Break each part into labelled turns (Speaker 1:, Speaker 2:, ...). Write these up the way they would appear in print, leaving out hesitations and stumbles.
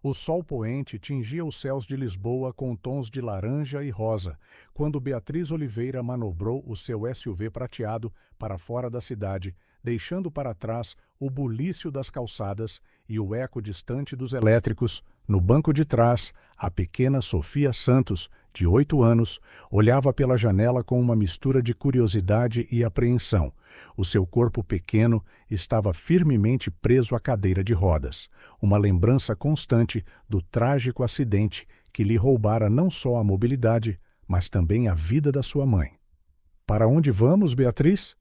Speaker 1: O sol poente tingia os céus de Lisboa com tons de laranja e rosa, quando Beatriz Oliveira manobrou o seu SUV prateado para fora da cidade, deixando para trás o bulício das calçadas e o eco distante dos elétricos. No banco de trás, a pequena Sofia Santos, de 8 anos, olhava pela janela com uma mistura de curiosidade e apreensão. O seu corpo pequeno estava firmemente preso à cadeira de rodas, uma lembrança constante do trágico acidente que lhe roubara não só a mobilidade, mas também a vida da sua mãe. "Para onde vamos, Beatriz?"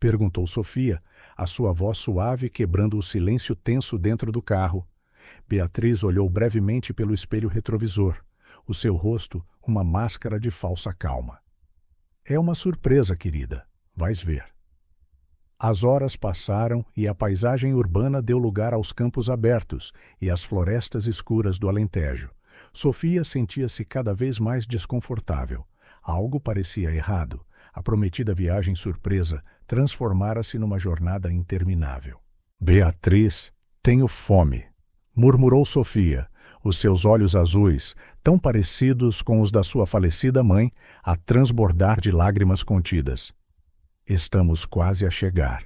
Speaker 1: perguntou Sofia, a sua voz suave quebrando o silêncio tenso dentro do carro. Beatriz olhou brevemente pelo espelho retrovisor, o seu rosto uma máscara de falsa calma. "É uma surpresa, querida. Vais ver." As horas passaram e a paisagem urbana deu lugar aos campos abertos e às florestas escuras do Alentejo. Sofia sentia-se cada vez mais desconfortável. Algo parecia errado. A prometida viagem surpresa transformara-se numa jornada interminável. "Beatriz, tenho fome", murmurou Sofia, os seus olhos azuis, tão parecidos com os da sua falecida mãe, a transbordar de lágrimas contidas. "Estamos quase a chegar",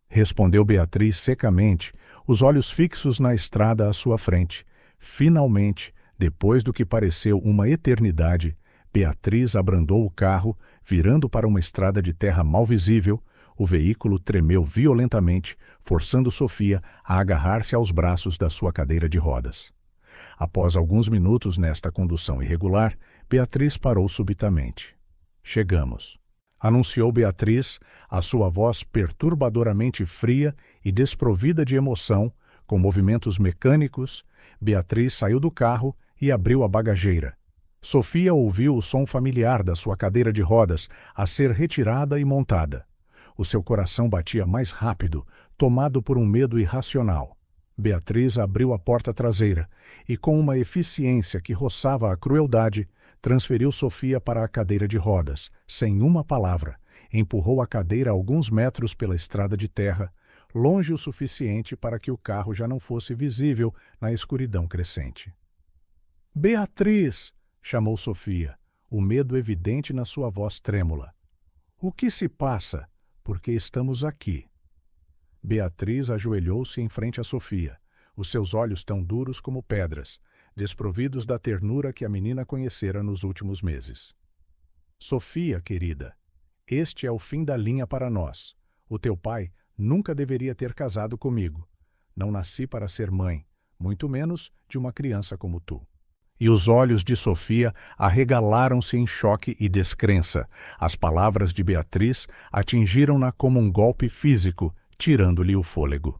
Speaker 1: respondeu Beatriz secamente, os olhos fixos na estrada à sua frente. Finalmente, depois do que pareceu uma eternidade, Beatriz abrandou o carro, virando para uma estrada de terra mal visível. O veículo tremeu violentamente, forçando Sofia a agarrar-se aos braços da sua cadeira de rodas. Após alguns minutos nesta condução irregular, Beatriz parou subitamente. "Chegamos", anunciou Beatriz, a sua voz perturbadoramente fria e desprovida de emoção, com movimentos mecânicos. Beatriz saiu do carro e abriu a bagageira. Sofia ouviu o som familiar da sua cadeira de rodas a ser retirada e montada. O seu coração batia mais rápido, tomado por um medo irracional. Beatriz abriu a porta traseira e, com uma eficiência que roçava a crueldade, transferiu Sofia para a cadeira de rodas, sem uma palavra. Empurrou a cadeira alguns metros pela estrada de terra, longe o suficiente para que o carro já não fosse visível na escuridão crescente. "Beatriz!" chamou Sofia, o medo evidente na sua voz trêmula. "O que se passa? Porque estamos aqui." Beatriz ajoelhou-se em frente a Sofia, os seus olhos tão duros como pedras, desprovidos da ternura que a menina conhecera nos últimos meses. "Sofia, querida, este é o fim da linha para nós. O teu pai nunca deveria ter casado comigo. Não nasci para ser mãe, muito menos de uma criança como tu." E os olhos de Sofia arregalaram-se em choque e descrença. As palavras de Beatriz atingiram-na como um golpe físico, tirando-lhe o fôlego.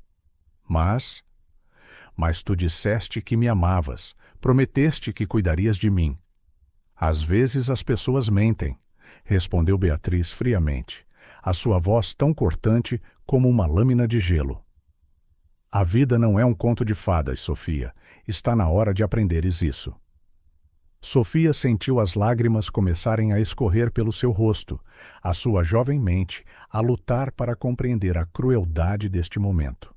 Speaker 1: Mas tu disseste que me amavas, prometeste que cuidarias de mim." "Às vezes as pessoas mentem", respondeu Beatriz friamente, a sua voz tão cortante como uma lâmina de gelo. "A vida não é um conto de fadas, Sofia. Está na hora de aprenderes isso." Sofia sentiu as lágrimas começarem a escorrer pelo seu rosto, a sua jovem mente a lutar para compreender a crueldade deste momento.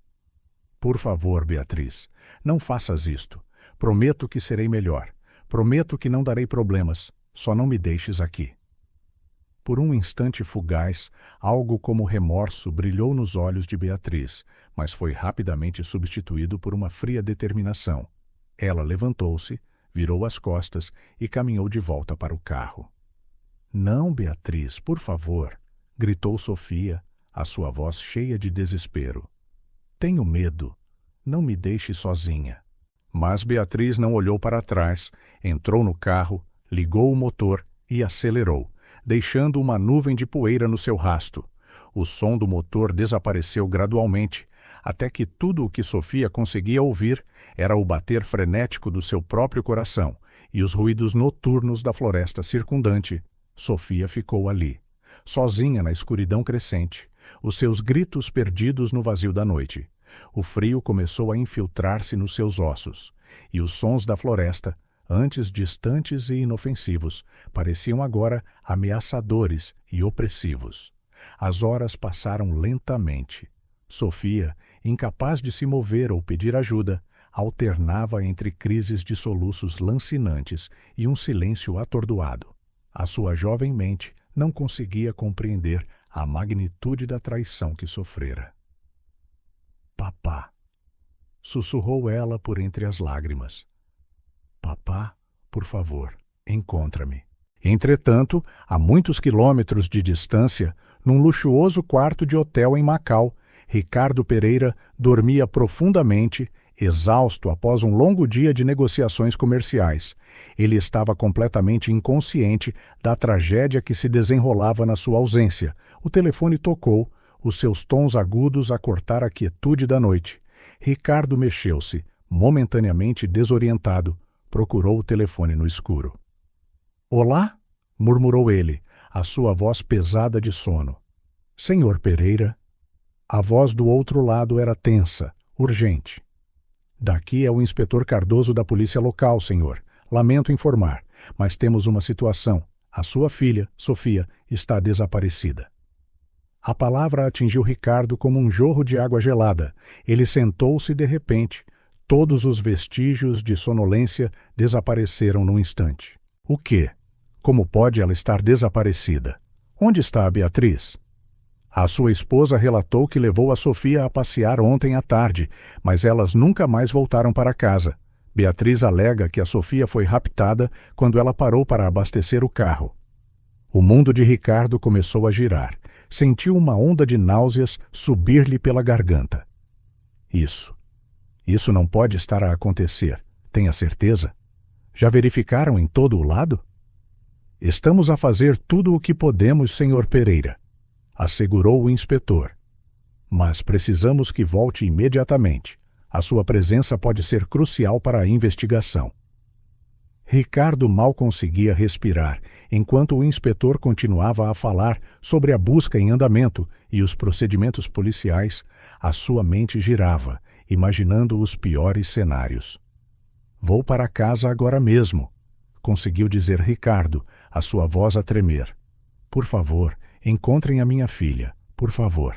Speaker 1: "Por favor, Beatriz, não faças isto. Prometo que serei melhor. Prometo que não darei problemas. Só não me deixes aqui." Por um instante fugaz, algo como remorso brilhou nos olhos de Beatriz, mas foi rapidamente substituído por uma fria determinação. Ela levantou-se, virou as costas e caminhou de volta para o carro. "Não, Beatriz, por favor", gritou Sofia, a sua voz cheia de desespero. "Tenho medo. Não me deixe sozinha." Mas Beatriz não olhou para trás, entrou no carro, ligou o motor e acelerou, deixando uma nuvem de poeira no seu rastro. O som do motor desapareceu gradualmente, até que tudo o que Sofia conseguia ouvir era o bater frenético do seu próprio coração e os ruídos noturnos da floresta circundante. Sofia ficou ali, sozinha na escuridão crescente, os seus gritos perdidos no vazio da noite. O frio começou a infiltrar-se nos seus ossos, e os sons da floresta, antes distantes e inofensivos, pareciam agora ameaçadores e opressivos. As horas passaram lentamente. Sofia, incapaz de se mover ou pedir ajuda, alternava entre crises de soluços lancinantes e um silêncio atordoado. A sua jovem mente não conseguia compreender a magnitude da traição que sofrera. Papá, sussurrou ela por entre as lágrimas. Papá, por favor, encontra-me. Entretanto, a muitos quilômetros de distância, num luxuoso quarto de hotel em Macau, Ricardo Pereira dormia profundamente, exausto após um longo dia de negociações comerciais. Ele estava completamente inconsciente da tragédia que se desenrolava na sua ausência. O telefone tocou, os seus tons agudos a cortar a quietude da noite. Ricardo mexeu-se, momentaneamente desorientado, procurou o telefone no escuro. Olá? Murmurou ele, a sua voz pesada de sono. Senhor Pereira? A voz do outro lado era tensa, urgente. Daqui é o inspetor Cardoso da polícia local, senhor. Lamento informar, mas temos uma situação. A sua filha, Sofia, está desaparecida. A palavra atingiu Ricardo como um jorro de água gelada. Ele sentou-se de repente. Todos os vestígios de sonolência desapareceram num instante. O quê? Como pode ela estar desaparecida? Onde está a Beatriz? A sua esposa relatou que levou a Sofia a passear ontem à tarde, mas elas nunca mais voltaram para casa. Beatriz alega que a Sofia foi raptada quando ela parou para abastecer o carro. O mundo de Ricardo começou a girar. Sentiu uma onda de náuseas subir-lhe pela garganta. Isso não pode estar a acontecer. Tenha certeza? Já verificaram em todo o lado? Estamos a fazer tudo o que podemos, senhor Pereira, assegurou o inspetor. Mas precisamos que volte imediatamente. A sua presença pode ser crucial para a investigação. Ricardo mal conseguia respirar, enquanto o inspetor continuava a falar sobre a busca em andamento e os procedimentos policiais. A sua mente girava, imaginando os piores cenários. Vou para casa agora mesmo, conseguiu dizer Ricardo, a sua voz a tremer. Por favor, encontrem a minha filha, por favor.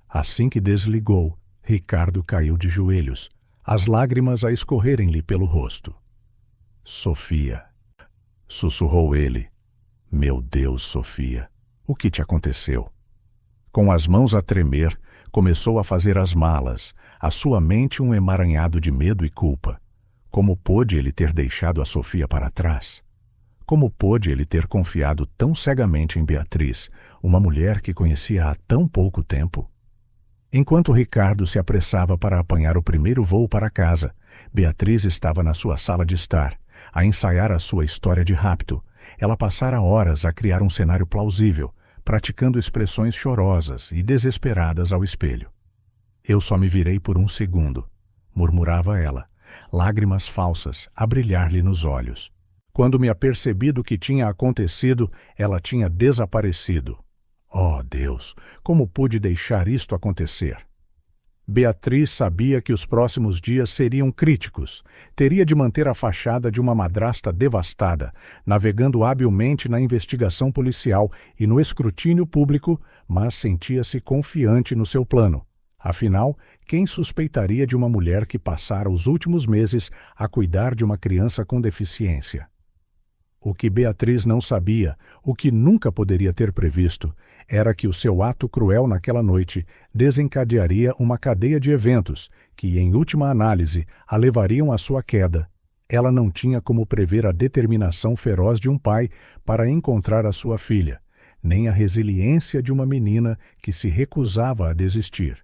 Speaker 1: Assim que desligou, Ricardo caiu de joelhos, as lágrimas a escorrerem-lhe pelo rosto. Sofia, sussurrou ele. Meu Deus, Sofia, o que te aconteceu? Com as mãos a tremer, começou a fazer as malas, a sua mente um emaranhado de medo e culpa. Como pôde ele ter deixado a Sofia para trás? Como pôde ele ter confiado tão cegamente em Beatriz, uma mulher que conhecia há tão pouco tempo? Enquanto Ricardo se apressava para apanhar o primeiro voo para casa, Beatriz estava na sua sala de estar, a ensaiar a sua história de rapto. Ela passara horas a criar um cenário plausível, praticando expressões chorosas e desesperadas ao espelho. Eu só me virei por um segundo, murmurava ela, lágrimas falsas a brilhar-lhe nos olhos. Quando me apercebi do que tinha acontecido, ela tinha desaparecido. Oh, Deus, como pude deixar isto acontecer? Beatriz sabia que os próximos dias seriam críticos. Teria de manter a fachada de uma madrasta devastada, navegando habilmente na investigação policial e no escrutínio público, mas sentia-se confiante no seu plano. Afinal, quem suspeitaria de uma mulher que passara os últimos meses a cuidar de uma criança com deficiência? O que Beatriz não sabia, o que nunca poderia ter previsto, era que o seu ato cruel naquela noite desencadearia uma cadeia de eventos que, em última análise, a levariam à sua queda. Ela não tinha como prever a determinação feroz de um pai para encontrar a sua filha, nem a resiliência de uma menina que se recusava a desistir.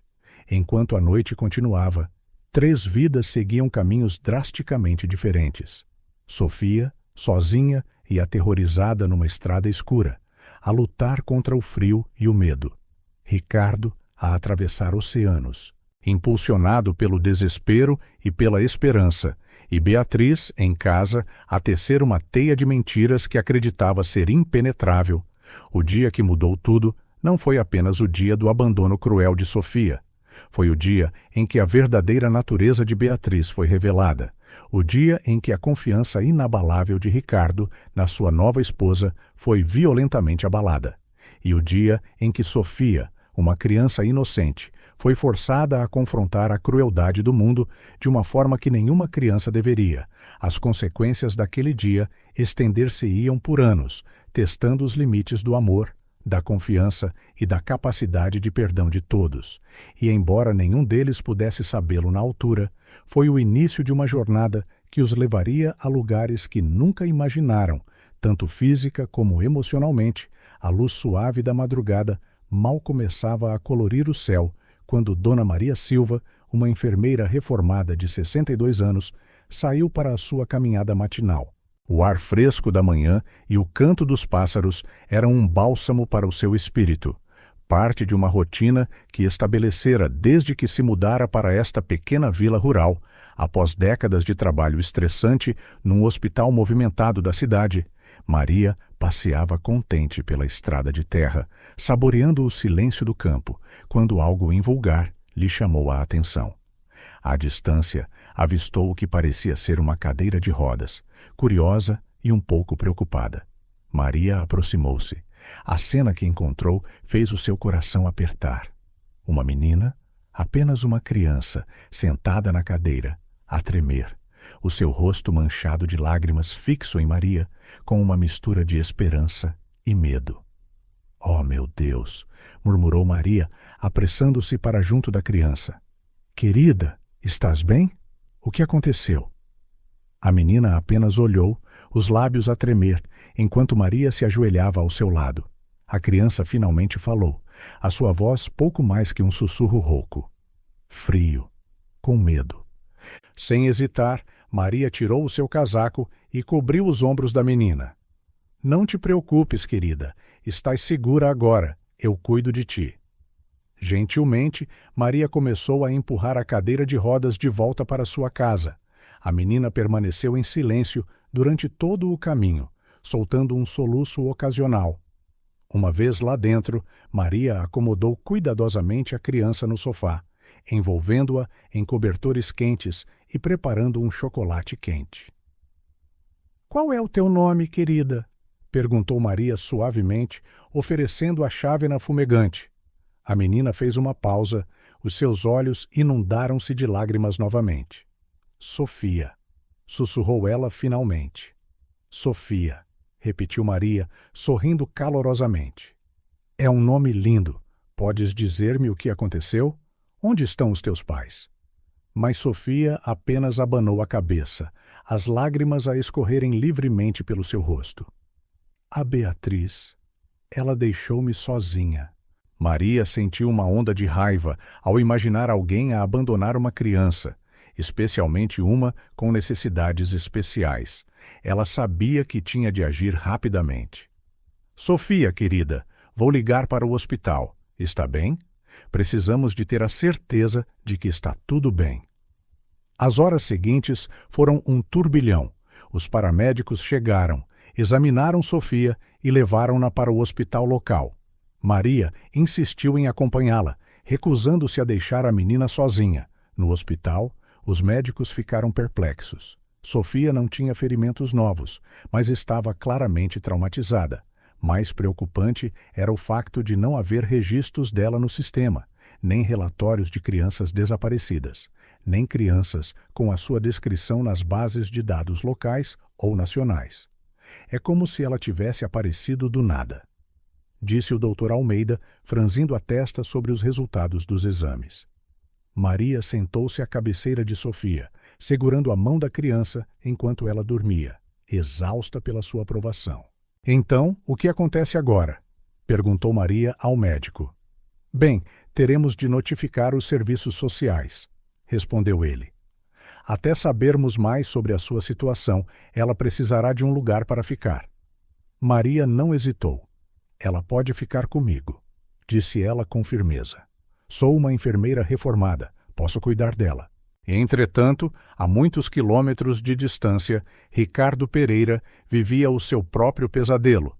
Speaker 1: Enquanto a noite continuava, 3 vidas seguiam caminhos drasticamente diferentes. Sofia, sozinha e aterrorizada numa estrada escura, a lutar contra o frio e o medo. Ricardo a atravessar oceanos, impulsionado pelo desespero e pela esperança, e Beatriz, em casa, a tecer uma teia de mentiras que acreditava ser impenetrável. O dia que mudou tudo não foi apenas o dia do abandono cruel de Sofia. Foi o dia em que a verdadeira natureza de Beatriz foi revelada. O dia em que a confiança inabalável de Ricardo na sua nova esposa foi violentamente abalada. E o dia em que Sofia, uma criança inocente, Foi forçada a confrontar a crueldade do mundo de uma forma que nenhuma criança deveria. As consequências daquele dia estender-se-iam por anos, testando os limites do amor, da confiança e da capacidade de perdão de todos. E embora nenhum deles pudesse sabê-lo na altura, foi o início de uma jornada que os levaria a lugares que nunca imaginaram, tanto física como emocionalmente. A luz suave da madrugada mal começava a colorir o céu, quando Dona Maria Silva, uma enfermeira reformada de 62 anos, saiu para a sua caminhada matinal. O ar fresco da manhã e o canto dos pássaros eram um bálsamo para o seu espírito, parte de uma rotina que estabelecera desde que se mudara para esta pequena vila rural, após décadas de trabalho estressante num hospital movimentado da cidade. Maria passeava contente pela estrada de terra, saboreando o silêncio do campo, quando algo invulgar lhe chamou a atenção. À distância, avistou o que parecia ser uma cadeira de rodas, curiosa e um pouco preocupada. Maria aproximou-se. A cena que encontrou fez o seu coração apertar. Uma menina, apenas uma criança, sentada na cadeira, a tremer, o seu rosto manchado de lágrimas fixo em Maria, com uma mistura de esperança e medo. «Oh, meu Deus!» murmurou Maria, apressando-se para junto da criança. «Querida, estás bem? O que aconteceu?» A menina apenas olhou, os lábios a tremer, enquanto Maria se ajoelhava ao seu lado. A criança finalmente falou, a sua voz pouco mais que um sussurro rouco. Frio, com medo. Sem hesitar, Maria tirou o seu casaco e cobriu os ombros da menina. «Não te preocupes, querida. Estás segura agora. Eu cuido de ti.» Gentilmente, Maria começou a empurrar a cadeira de rodas de volta para sua casa. A menina permaneceu em silêncio durante todo o caminho, soltando um soluço ocasional. Uma vez lá dentro, Maria acomodou cuidadosamente a criança no sofá, envolvendo-a em cobertores quentes e preparando um chocolate quente. «Qual é o teu nome, querida?» perguntou Maria suavemente, oferecendo a chávena fumegante. A menina fez uma pausa, os seus olhos inundaram-se de lágrimas novamente. «Sofia», sussurrou ela finalmente. «Sofia», repetiu Maria, sorrindo calorosamente. «É um nome lindo. Podes dizer-me o que aconteceu? Onde estão os teus pais?» Mas Sofia apenas abanou a cabeça, as lágrimas a escorrerem livremente pelo seu rosto. «A Beatriz. Ela deixou-me sozinha.» Maria sentiu uma onda de raiva ao imaginar alguém a abandonar uma criança, especialmente uma com necessidades especiais. Ela sabia que tinha de agir rapidamente. «Sofia, querida, vou ligar para o hospital. Está bem? Precisamos de ter a certeza de que está tudo bem.» As horas seguintes foram um turbilhão. Os paramédicos chegaram, examinaram Sofia e levaram-na para o hospital local. Maria insistiu em acompanhá-la, recusando-se a deixar a menina sozinha. No hospital, os médicos ficaram perplexos. Sofia não tinha ferimentos novos, mas estava claramente traumatizada. Mais preocupante era o facto de não haver registros dela no sistema, nem relatórios de crianças desaparecidas, nem crianças com a sua descrição nas bases de dados locais ou nacionais. É como se ela tivesse aparecido do nada, disse o Dr. Almeida, franzindo a testa sobre os resultados dos exames. Maria sentou-se à cabeceira de Sofia, segurando a mão da criança enquanto ela dormia, exausta pela sua provação. «Então, o que acontece agora?» perguntou Maria ao médico. «Bem, teremos de notificar os serviços sociais», respondeu ele. «Até sabermos mais sobre a sua situação, ela precisará de um lugar para ficar.» Maria não hesitou. «Ela pode ficar comigo», disse ela com firmeza. «Sou uma enfermeira reformada, posso cuidar dela.» Entretanto, a muitos quilômetros de distância, Ricardo Pereira vivia o seu próprio pesadelo.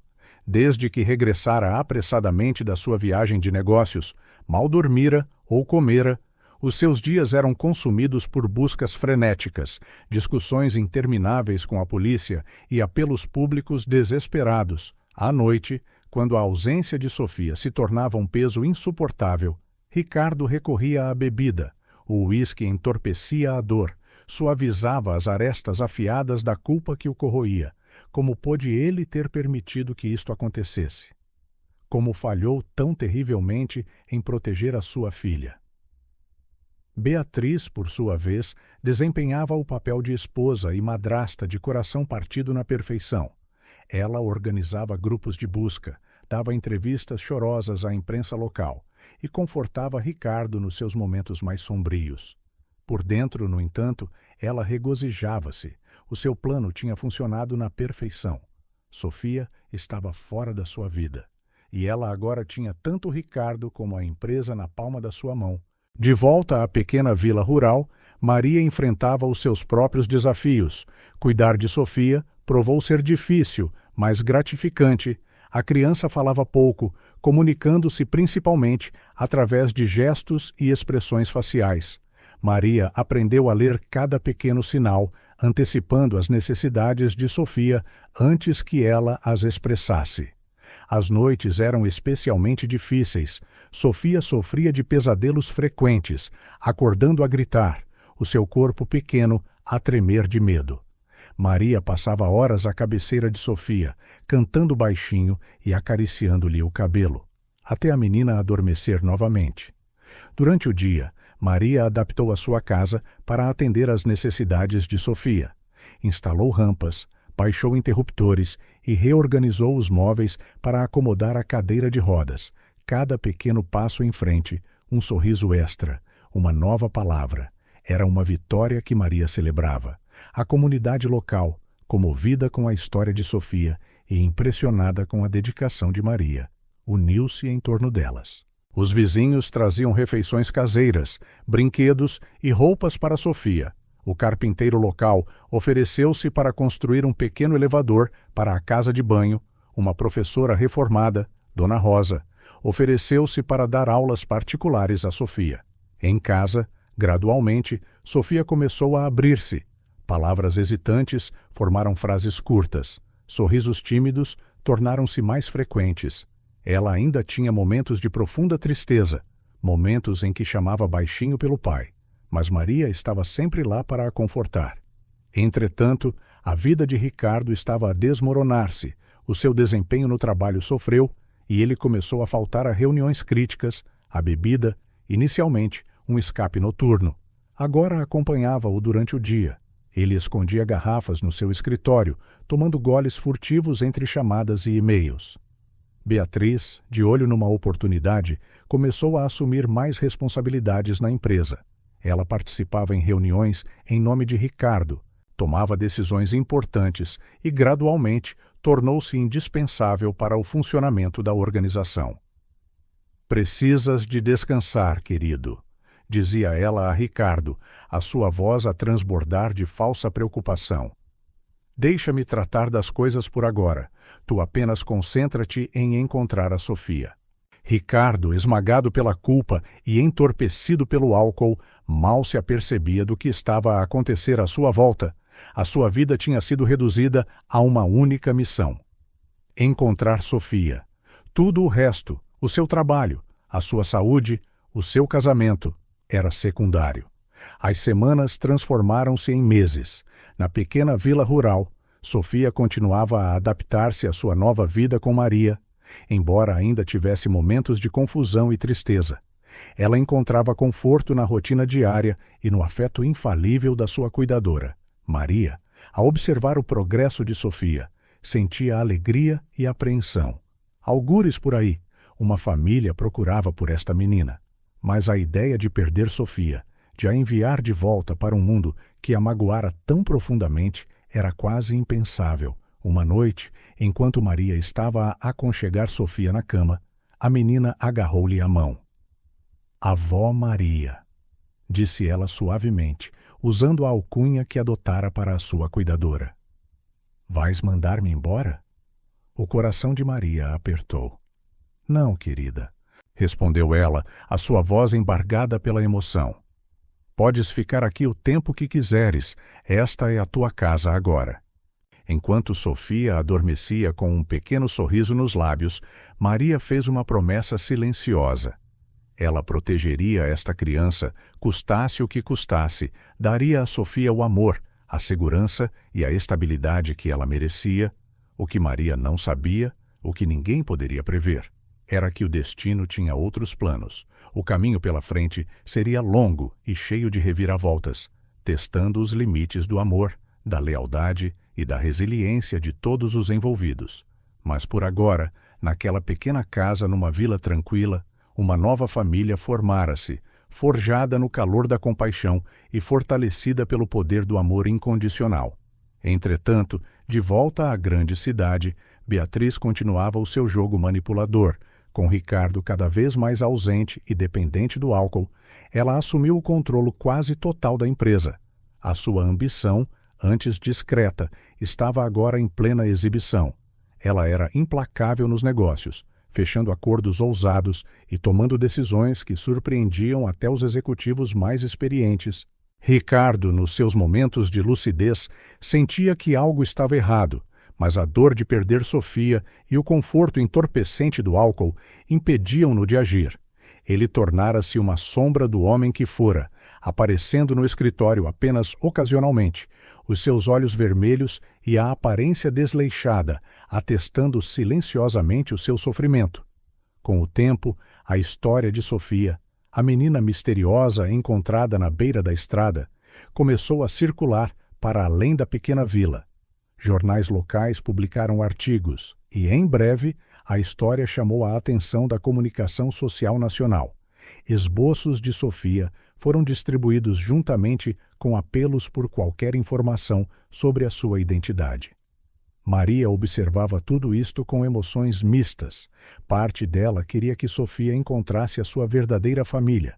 Speaker 1: Desde que regressara apressadamente da sua viagem de negócios, mal dormira ou comera, os seus dias eram consumidos por buscas frenéticas, discussões intermináveis com a polícia e apelos públicos desesperados. À noite, quando a ausência de Sofia se tornava um peso insuportável, Ricardo recorria à bebida. O uísque entorpecia a dor, suavizava as arestas afiadas da culpa que o corroía. Como pôde ele ter permitido que isto acontecesse? Como falhou tão terrivelmente em proteger a sua filha? Beatriz, por sua vez, desempenhava o papel de esposa e madrasta de coração partido na perfeição. Ela organizava grupos de busca, dava entrevistas chorosas à imprensa local e confortava Ricardo nos seus momentos mais sombrios. Por dentro, no entanto, ela regozijava-se. O seu plano tinha funcionado na perfeição. Sofia estava fora da sua vida, e ela agora tinha tanto Ricardo como a empresa na palma da sua mão. De volta à pequena vila rural, Maria enfrentava os seus próprios desafios. Cuidar de Sofia provou ser difícil, mas gratificante. A criança falava pouco, comunicando-se principalmente através de gestos e expressões faciais. Maria aprendeu a ler cada pequeno sinal, antecipando as necessidades de Sofia antes que ela as expressasse. As noites eram especialmente difíceis. Sofia sofria de pesadelos frequentes, acordando a gritar, o seu corpo pequeno a tremer de medo. Maria passava horas à cabeceira de Sofia, cantando baixinho e acariciando-lhe o cabelo, até a menina adormecer novamente. Durante o dia, Maria adaptou a sua casa para atender às necessidades de Sofia. Instalou rampas, baixou interruptores e reorganizou os móveis para acomodar a cadeira de rodas. Cada pequeno passo em frente, um sorriso extra, uma nova palavra. Era uma vitória que Maria celebrava. A comunidade local, comovida com a história de Sofia e impressionada com a dedicação de Maria, uniu-se em torno delas. Os vizinhos traziam refeições caseiras, brinquedos e roupas para Sofia. O carpinteiro local ofereceu-se para construir um pequeno elevador para a casa de banho. Uma professora reformada, Dona Rosa, ofereceu-se para dar aulas particulares a Sofia. Em casa, gradualmente, Sofia começou a abrir-se. Palavras hesitantes formaram frases curtas. Sorrisos tímidos tornaram-se mais frequentes. Ela ainda tinha momentos de profunda tristeza, momentos em que chamava baixinho pelo pai, mas Maria estava sempre lá para a confortar. Entretanto, a vida de Ricardo estava a desmoronar-se, o seu desempenho no trabalho sofreu e ele começou a faltar a reuniões críticas, a bebida, inicialmente um escape noturno. Agora acompanhava-o durante o dia. Ele escondia garrafas no seu escritório, tomando goles furtivos entre chamadas e e-mails. Beatriz, de olho numa oportunidade, começou a assumir mais responsabilidades na empresa. Ela participava em reuniões em nome de Ricardo, tomava decisões importantes e, gradualmente, tornou-se indispensável para o funcionamento da organização. "Precisas de descansar, querido", dizia ela a Ricardo, a sua voz a transbordar de falsa preocupação. "Deixa-me tratar das coisas por agora. Tu apenas concentra-te em encontrar a Sofia." Ricardo, esmagado pela culpa e entorpecido pelo álcool, mal se apercebia do que estava a acontecer à sua volta. A sua vida tinha sido reduzida a uma única missão: encontrar Sofia. Tudo o resto, o seu trabalho, a sua saúde, o seu casamento, era secundário. As semanas transformaram-se em meses. Na pequena vila rural, Sofia continuava a adaptar-se à sua nova vida com Maria, embora ainda tivesse momentos de confusão e tristeza. Ela encontrava conforto na rotina diária e no afeto infalível da sua cuidadora. Maria, ao observar o progresso de Sofia, sentia alegria e apreensão. Algures por aí, uma família procurava por esta menina. Mas a ideia de perder Sofia, de a enviar de volta para um mundo que a magoara tão profundamente, era quase impensável. Uma noite, enquanto Maria estava a aconchegar Sofia na cama, a menina agarrou-lhe a mão. "Avó Maria", disse ela suavemente, usando a alcunha que adotara para a sua cuidadora. "Vais mandar-me embora?" O coração de Maria apertou. "Não, querida", respondeu ela, a sua voz embargada pela emoção. "Podes ficar aqui o tempo que quiseres, esta é a tua casa agora." Enquanto Sofia adormecia com um pequeno sorriso nos lábios, Maria fez uma promessa silenciosa. Ela protegeria esta criança, custasse o que custasse, daria a Sofia o amor, a segurança e a estabilidade que ela merecia. O que Maria não sabia, o que ninguém poderia prever, era que o destino tinha outros planos. O caminho pela frente seria longo e cheio de reviravoltas, testando os limites do amor, da lealdade e da resiliência de todos os envolvidos. Mas por agora, naquela pequena casa numa vila tranquila, uma nova família formara-se, forjada no calor da compaixão e fortalecida pelo poder do amor incondicional. Entretanto, de volta à grande cidade, Beatriz continuava o seu jogo manipulador. Com Ricardo cada vez mais ausente e dependente do álcool, ela assumiu o controle quase total da empresa. A sua ambição, antes discreta, estava agora em plena exibição. Ela era implacável nos negócios, fechando acordos ousados e tomando decisões que surpreendiam até os executivos mais experientes. Ricardo, nos seus momentos de lucidez, sentia que algo estava errado, mas a dor de perder Sofia e o conforto entorpecente do álcool impediam-no de agir. Ele tornara-se uma sombra do homem que fora, aparecendo no escritório apenas ocasionalmente, os seus olhos vermelhos e a aparência desleixada, atestando silenciosamente o seu sofrimento. Com o tempo, a história de Sofia, a menina misteriosa encontrada na beira da estrada, começou a circular para além da pequena vila. Jornais locais publicaram artigos e, em breve, a história chamou a atenção da comunicação social nacional. Esboços de Sofia foram distribuídos juntamente com apelos por qualquer informação sobre a sua identidade. Maria observava tudo isto com emoções mistas. Parte dela queria que Sofia encontrasse a sua verdadeira família,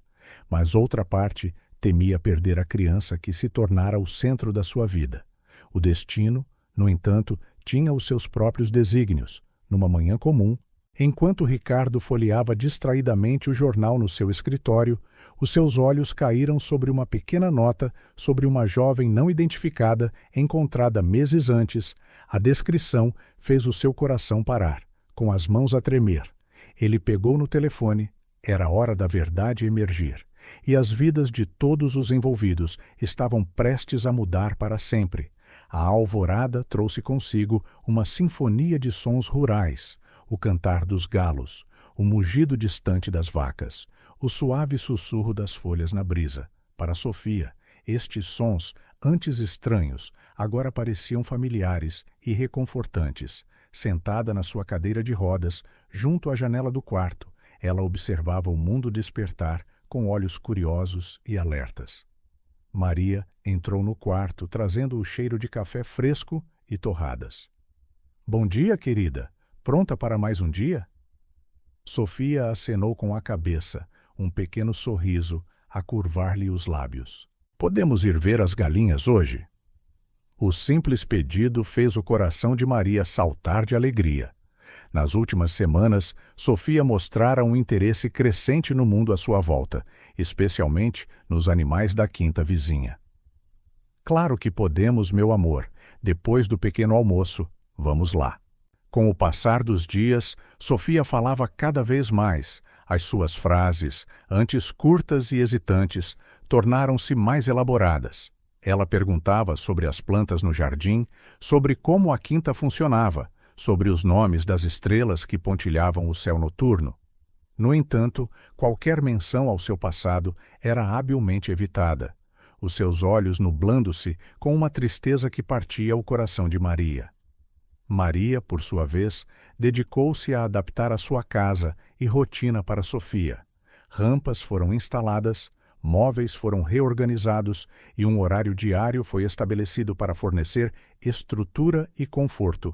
Speaker 1: mas outra parte temia perder a criança que se tornara o centro da sua vida. O destino, no entanto, tinha os seus próprios desígnios. Numa manhã comum, enquanto Ricardo folheava distraidamente o jornal no seu escritório, os seus olhos caíram sobre uma pequena nota sobre uma jovem não identificada encontrada meses antes. A descrição fez o seu coração parar, com as mãos a tremer. Ele pegou no telefone. Era hora da verdade emergir, e as vidas de todos os envolvidos estavam prestes a mudar para sempre. A alvorada trouxe consigo uma sinfonia de sons rurais, o cantar dos galos, o mugido distante das vacas, o suave sussurro das folhas na brisa. Para Sofia, estes sons, antes estranhos, agora pareciam familiares e reconfortantes. Sentada na sua cadeira de rodas, junto à janela do quarto, ela observava o mundo despertar com olhos curiosos e alertas. Maria entrou no quarto, trazendo o cheiro de café fresco e torradas. — Bom dia, querida. Pronta para mais um dia? Sofia acenou com a cabeça, um pequeno sorriso a curvar-lhe os lábios. — Podemos ir ver as galinhas hoje? O simples pedido fez o coração de Maria saltar de alegria. Nas últimas semanas, Sofia mostrara um interesse crescente no mundo à sua volta, especialmente nos animais da quinta vizinha. — Claro que podemos, meu amor. Depois do pequeno almoço, vamos lá. Com o passar dos dias, Sofia falava cada vez mais. As suas frases, antes curtas e hesitantes, tornaram-se mais elaboradas. Ela perguntava sobre as plantas no jardim, sobre como a quinta funcionava, sobre os nomes das estrelas que pontilhavam o céu noturno. No entanto, qualquer menção ao seu passado era habilmente evitada, os seus olhos nublando-se com uma tristeza que partia o coração de Maria. Maria, por sua vez, dedicou-se a adaptar a sua casa e rotina para Sofia. Rampas foram instaladas, móveis foram reorganizados e um horário diário foi estabelecido para fornecer estrutura e conforto.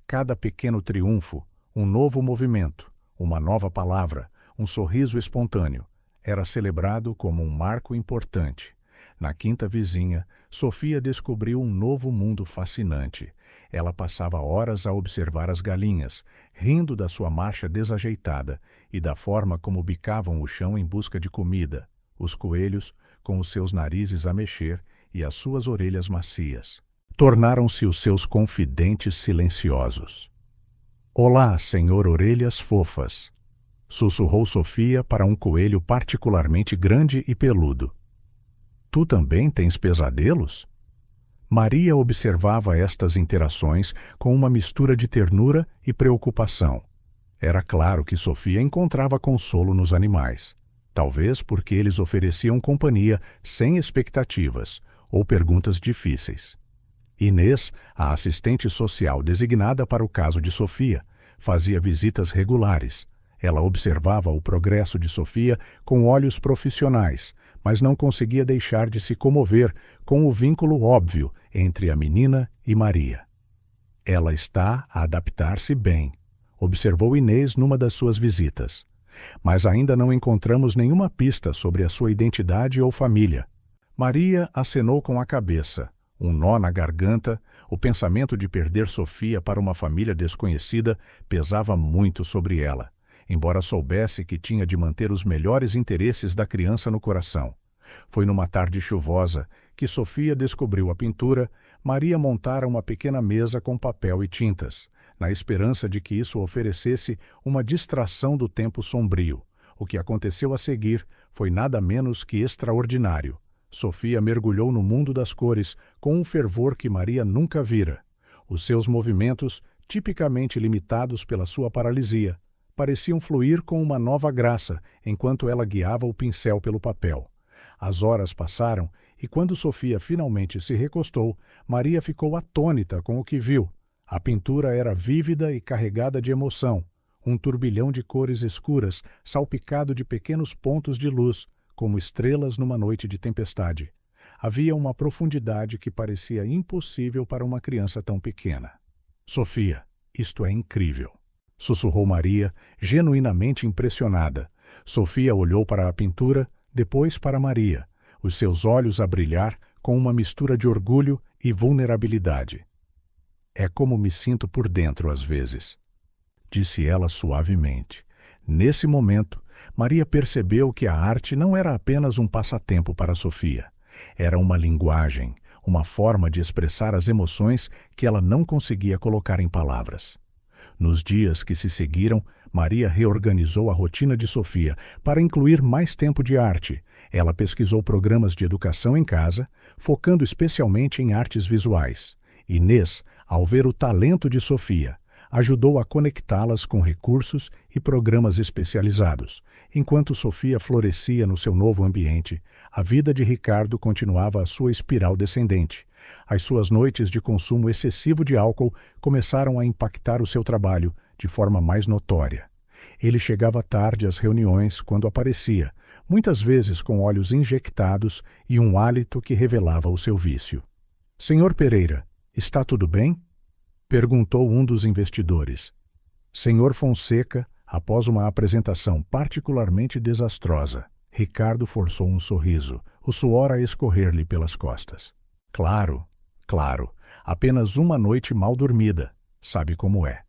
Speaker 1: Cada pequeno triunfo, um novo movimento, uma nova palavra, um sorriso espontâneo, era celebrado como um marco importante. Na quinta vizinha, Sofia descobriu um novo mundo fascinante. Ela passava horas a observar as galinhas, rindo da sua marcha desajeitada e da forma como bicavam o chão em busca de comida, os coelhos, com os seus narizes a mexer e as suas orelhas macias. Tornaram-se os seus confidentes silenciosos. — Olá, senhor Orelhas Fofas. sussurrou Sofia para um coelho particularmente grande e peludo. Tu também tens pesadelos? Maria observava estas interações com uma mistura de ternura e preocupação. Era claro que Sofia encontrava consolo nos animais, talvez porque eles ofereciam companhia sem expectativas ou perguntas difíceis. Inês, a assistente social designada para o caso de Sofia, fazia visitas regulares. Ela observava o progresso de Sofia com olhos profissionais, mas não conseguia deixar de se comover com o vínculo óbvio entre a menina e Maria. Ela está a adaptar-se bem, observou Inês numa das suas visitas. Mas ainda não encontramos nenhuma pista sobre a sua identidade ou família. Maria acenou com a cabeça. Um nó na garganta, o pensamento de perder Sofia para uma família desconhecida pesava muito sobre ela, embora soubesse que tinha de manter os melhores interesses da criança no coração. Foi numa tarde chuvosa que Sofia descobriu a pintura. Maria montara uma pequena mesa com papel e tintas, na esperança de que isso oferecesse uma distração do tempo sombrio. O que aconteceu a seguir foi nada menos que extraordinário. Sofia mergulhou no mundo das cores com um fervor que Maria nunca vira. Os seus movimentos, tipicamente limitados pela sua paralisia, pareciam fluir com uma nova graça enquanto ela guiava o pincel pelo papel. As horas passaram e quando Sofia finalmente se recostou, Maria ficou atônita com o que viu. A pintura era vívida e carregada de emoção, um turbilhão de cores escuras salpicado de pequenos pontos de luz, como estrelas numa noite de tempestade. Havia uma profundidade que parecia impossível para uma criança tão pequena. Sofia, isto é incrível, sussurrou Maria, genuinamente impressionada. Sofia olhou para a pintura, depois para Maria, os seus olhos a brilhar com uma mistura de orgulho e vulnerabilidade. É como me sinto por dentro às vezes, disse ela suavemente. Nesse momento, Maria percebeu que a arte não era apenas um passatempo para Sofia. Era uma linguagem, uma forma de expressar as emoções que ela não conseguia colocar em palavras. Nos dias que se seguiram, Maria reorganizou a rotina de Sofia para incluir mais tempo de arte. Ela pesquisou programas de educação em casa, focando especialmente em artes visuais. Inês, ao ver o talento de Sofia, ajudou a conectá-las com recursos e programas especializados. Enquanto Sofia florescia no seu novo ambiente, a vida de Ricardo continuava a sua espiral descendente. As suas noites de consumo excessivo de álcool começaram a impactar o seu trabalho de forma mais notória. Ele chegava tarde às reuniões quando aparecia, muitas vezes com olhos injectados e um hálito que revelava o seu vício. — Senhor Pereira, está tudo bem? Perguntou um dos investidores. Senhor Fonseca, após uma apresentação particularmente desastrosa, Ricardo forçou um sorriso, o suor a escorrer-lhe pelas costas. Claro, apenas uma noite mal dormida, sabe como é.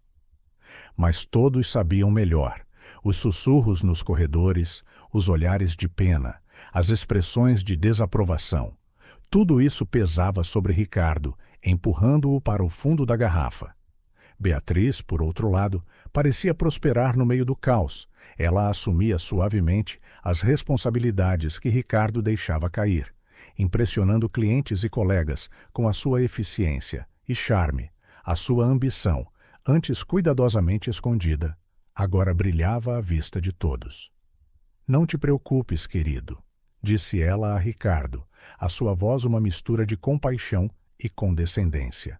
Speaker 1: Mas todos sabiam melhor. Os sussurros nos corredores, os olhares de pena, as expressões de desaprovação. Tudo isso pesava sobre Ricardo, empurrando-o para o fundo da garrafa. Beatriz, por outro lado, parecia prosperar no meio do caos. Ela assumia suavemente as responsabilidades que Ricardo deixava cair, impressionando clientes e colegas com a sua eficiência e charme. A sua ambição, antes cuidadosamente escondida, agora brilhava à vista de todos. Não te preocupes, querido, disse ela a Ricardo, a sua voz uma mistura de compaixão e condescendência.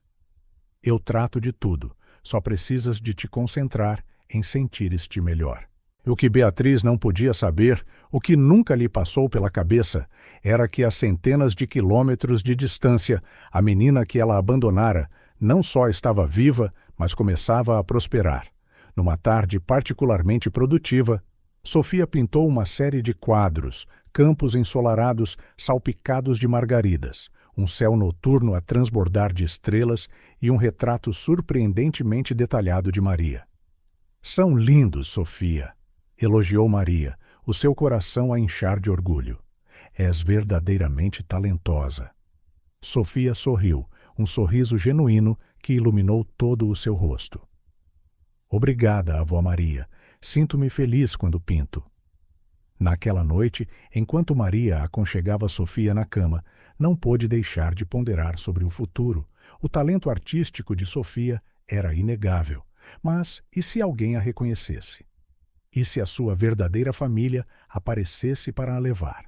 Speaker 1: Eu trato de tudo, só precisas de te concentrar em sentires-te melhor. O que Beatriz não podia saber, o que nunca lhe passou pela cabeça, era que a centenas de quilômetros de distância, a menina que ela abandonara não só estava viva, mas começava a prosperar. Numa tarde particularmente produtiva, Sofia pintou uma série de quadros, campos ensolarados salpicados de margaridas, um céu noturno a transbordar de estrelas e um retrato surpreendentemente detalhado de Maria. São lindos, Sofia, elogiou Maria, o seu coração a inchar de orgulho. És verdadeiramente talentosa. Sofia sorriu, um sorriso genuíno que iluminou todo o seu rosto. Obrigada, avó Maria, Sinto-me feliz quando pinto. Naquela noite, enquanto Maria aconchegava Sofia na cama, não pôde deixar de ponderar sobre o futuro. O talento artístico de Sofia era inegável. Mas e se alguém a reconhecesse? E se a sua verdadeira família aparecesse para a levar?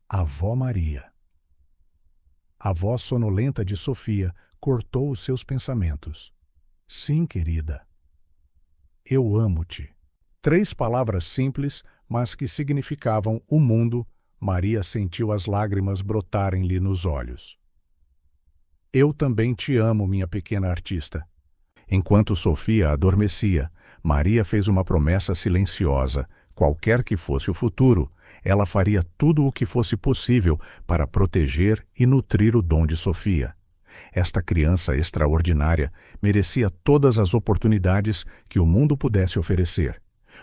Speaker 1: A avó Maria. A voz sonolenta de Sofia cortou os seus pensamentos. Sim, querida. Eu amo-te. 3 palavras simples, mas que significavam o mundo. Maria sentiu as lágrimas brotarem-lhe nos olhos. Eu também te amo, minha pequena artista. Enquanto Sofia adormecia, Maria fez uma promessa silenciosa. Qualquer que fosse o futuro, ela faria tudo o que fosse possível para proteger e nutrir o dom de Sofia. Esta criança extraordinária merecia todas as oportunidades que o mundo pudesse oferecer.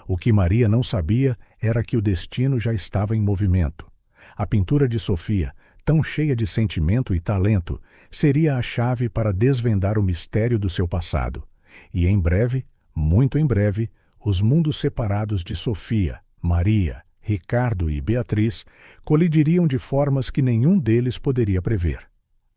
Speaker 1: O que Maria não sabia era que o destino já estava em movimento. A pintura de Sofia, tão cheia de sentimento e talento, seria a chave para desvendar o mistério do seu passado. E em breve, muito em breve, os mundos separados de Sofia, Maria, Ricardo e Beatriz colidiriam de formas que nenhum deles poderia prever.